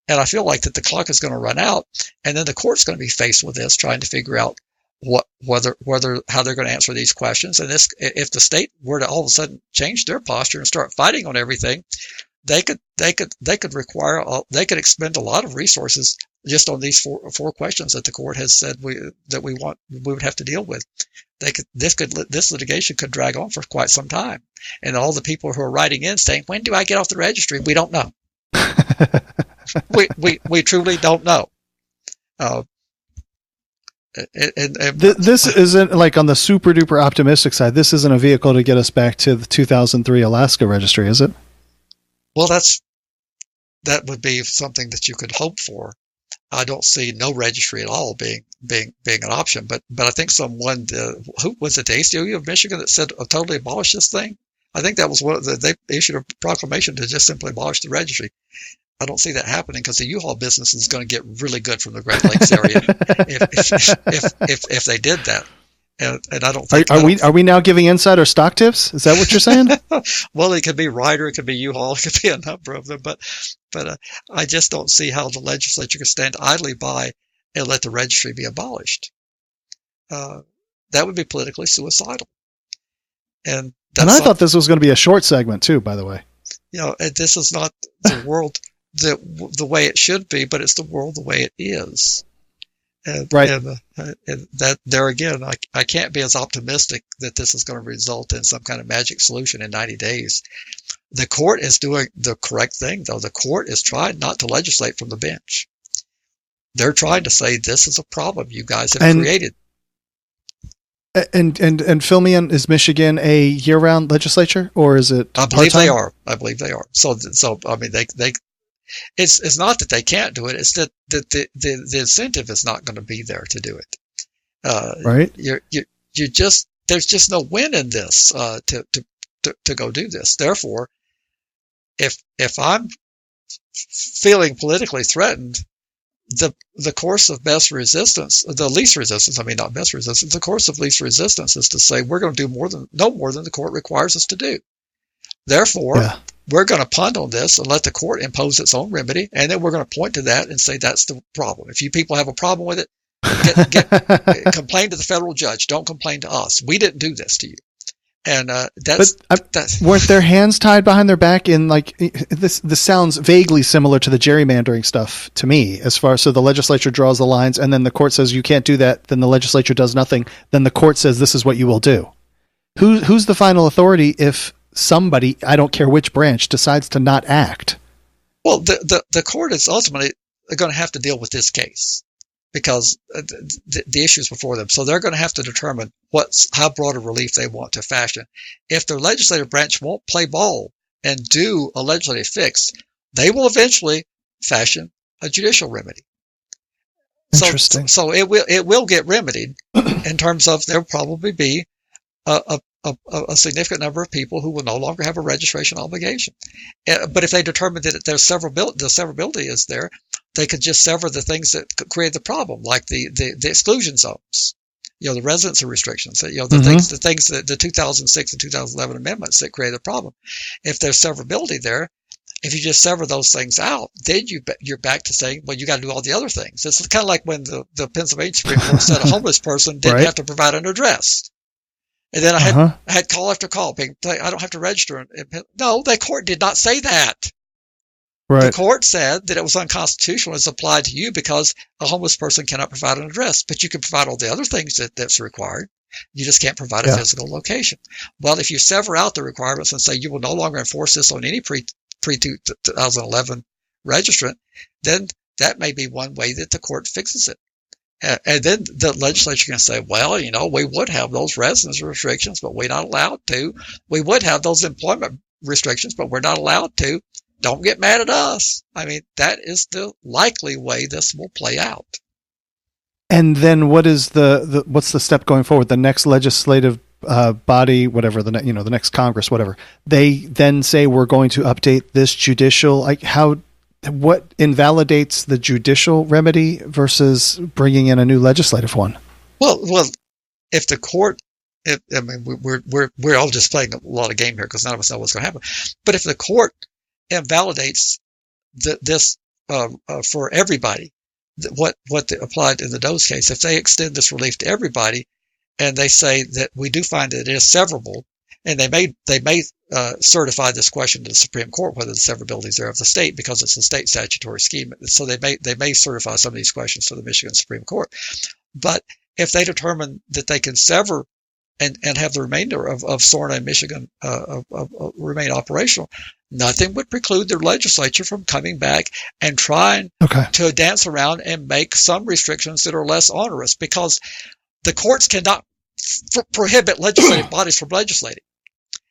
And I feel like that the clock is going to run out, and then the court's going to be faced with this, trying to figure out how they're going to answer these questions. And if the state were to all of a sudden change their posture and start fighting on everything, they could expend a lot of resources just on these four questions that the court has said we would have to deal with. This litigation could drag on for quite some time, and all the people who are writing in saying, "When do I get off the registry?" We don't know. we truly don't know. This isn't like on the super duper optimistic side. This isn't a vehicle to get us back to the 2003 Alaska registry, is it? Well, that would be something that you could hope for. I don't see no registry at all being an option. But I think someone, who was it, the ACLU of Michigan, that said totally abolish this thing? I think that was they issued a proclamation to just simply abolish the registry. I don't see that happening because the U-Haul business is going to get really good from the Great Lakes area if they did that. And I don't think are we now giving insider stock tips? Is that what you're saying? Well, it could be Ryder, it could be U-Haul, it could be a number of them, but I just don't see how the legislature can stand idly by and let the registry be abolished. That would be politically suicidal. And I thought this was going to be a short segment too, by the way. This is not the world the way it should be, but it's the world the way it is. Right. And that there again, I can't be as optimistic that this is going to result in some kind of magic solution in 90 days. The court is doing the correct thing, though. The court is trying not to legislate from the bench. They're trying to say this is a problem you guys have created. And fill me in, is Michigan a year-round legislature, or is it I believe they are. So I mean, it's not that they can't do it. It's that the incentive is not going to be there to do it. Right. There's just no win in this, to go do this. Therefore, if I'm feeling politically threatened, the course of best resistance, the least resistance, I mean, not best resistance, the course of least resistance is to say we're going to do no more than the court requires us to do. Therefore, we're going to punt on this and let the court impose its own remedy, and then we're going to point to that and say that's the problem. If you people have a problem with it, complain to the federal judge. Don't complain to us. We didn't do this to you. And weren't their hands tied behind their back in like this? This sounds vaguely similar to the gerrymandering stuff to me. As far so the legislature draws the lines, and then the court says you can't do that. Then the legislature does nothing. Then the court says this is what you will do. Who's the final authority if somebody, I don't care which branch, decides to not act? Well, the court is ultimately going to have to deal with this case because the issues before them. So they're going to have to determine how broad a relief they want to fashion. If the legislative branch won't play ball and do a legislative fix, they will eventually fashion a judicial remedy. Interesting. So it will get remedied in terms of there'll probably be a significant number of people who will no longer have a registration obligation. But if they determine that the severability is there, they could just sever the things that create the problem, like the exclusion zones, the residency restrictions, the things that the 2006 and 2011 amendments that create the problem. If there's severability there, if you just sever those things out, then you're back to saying, well, you got to do all the other things. It's kind of like when the Pennsylvania Supreme Court said a homeless person didn't have to provide an address. And then I had call after call being, I don't have to register. No, the court did not say that. Right. The court said that it was unconstitutional as applied to you because a homeless person cannot provide an address, but you can provide all the other things that's required. You just can't provide a physical location. Well, if you sever out the requirements and say you will no longer enforce this on any pre-2011 registrant, then that may be one way that the court fixes it. And then the legislature can say, well, we would have those residence restrictions, but we're not allowed to. We would have those employment restrictions, but we're not allowed to. Don't get mad at us. I mean, that is the likely way this will play out. And then what is what's the step going forward? The next legislative body, whatever the next Congress, whatever, they then say we're going to update this judicial, what invalidates the judicial remedy versus bringing in a new legislative one? Well, if the court, we're all just playing a lot of game here because none of us know what's going to happen. But if the court invalidates this for everybody, what applied in the Doe's case, if they extend this relief to everybody, and they say that we do find that it is severable, and they may certify this question to the Supreme Court whether the severability is there of the state because it's a state statutory scheme. So they may certify some of these questions to the Michigan Supreme Court. But if they determine that they can sever and have the remainder of SORNA in Michigan remain operational, nothing would preclude their legislature from coming back and trying to dance around and make some restrictions that are less onerous, because the courts cannot prohibit legislative bodies from legislating.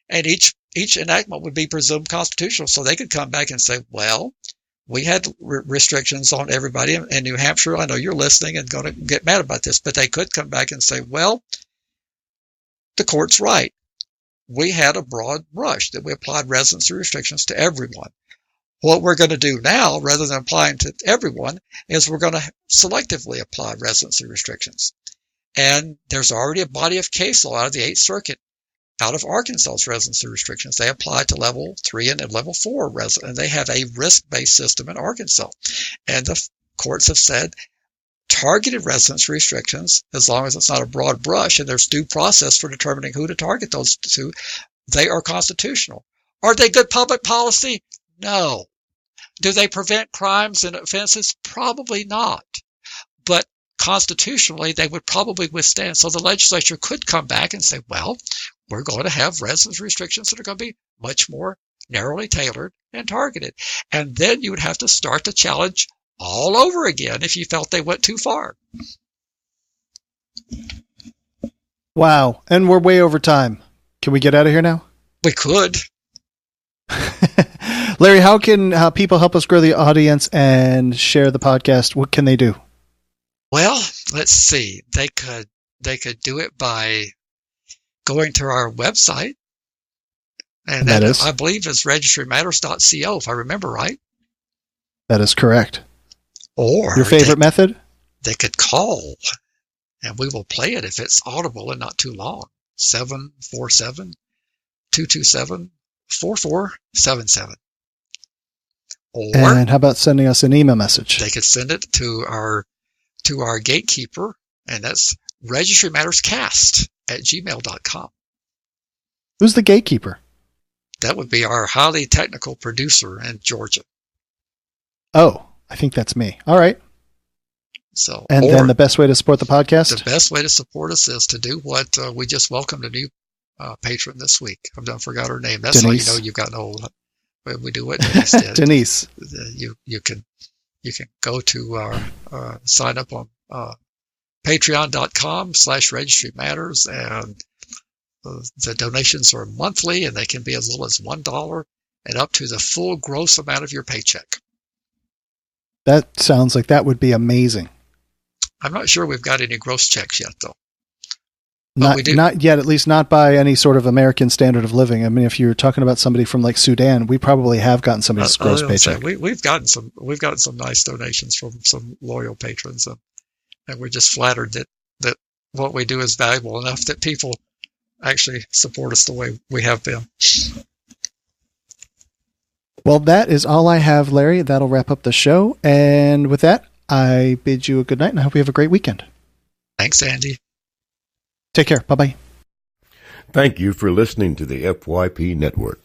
And each enactment would be presumed constitutional. So they could come back and say, well, we had restrictions on everybody in New Hampshire. I know you're listening and going to get mad about this, but they could come back and say, well, the court's right. We had a broad brush that we applied residency restrictions to everyone. What we're going to do now, rather than applying to everyone, is we're going to selectively apply residency restrictions. And there's already a body of case law out of the 8th Circuit, out of Arkansas's residency restrictions. They apply to level 3 and level 4 and they have a risk-based system in Arkansas. And the courts have said targeted residency restrictions, as long as it's not a broad brush and there's due process for determining who to target those to, they are constitutional. Are they good public policy? No. Do they prevent crimes and offenses? Probably not. But constitutionally, they would probably withstand. So the legislature could come back and say, well, we're going to have residence restrictions that are going to be much more narrowly tailored and targeted. And then you would have to start the challenge all over again if you felt they went too far. Wow. And we're way over time. Can we get out of here now? We could. Larry, how can people help us grow the audience and share the podcast? What can they do? Well, let's see. They could do it by going to our website. And that is, I believe, is registrymatters.co, if I remember right. That is correct. Or your favorite method? They could call, and we will play it if it's audible and not too long. 747-227-4477. Or, and how about sending us an email message? They could send it to our gatekeeper, and that's registrymatterscast@gmail.com. Who's the gatekeeper? That would be our highly technical producer in Georgia. Oh, I think that's me. All right. So, and then the best way to support the podcast? The best way to support us is to do what we just welcomed a new patron this week. I've forgot her name. That's Denise. how you know you've gotten old. We do what Denise did. Denise. You can go to our sign up on patreon.com/registrymatters, and the donations are monthly, and they can be as little as $1 and up to the full gross amount of your paycheck. That sounds like that would be amazing. I'm not sure we've got any gross checks yet, though. Not yet, at least not by any sort of American standard of living. I mean, if you're talking about somebody from like Sudan, we probably have gotten somebody's gross paycheck. We've gotten some nice donations from some loyal patrons, and we're just flattered that what we do is valuable enough that people actually support us the way we have been. Well, that is all I have, Larry. That'll wrap up the show. And with that, I bid you a good night, and I hope you have a great weekend. Thanks, Andy. Take care. Bye-bye. Thank you for listening to the FYP Network.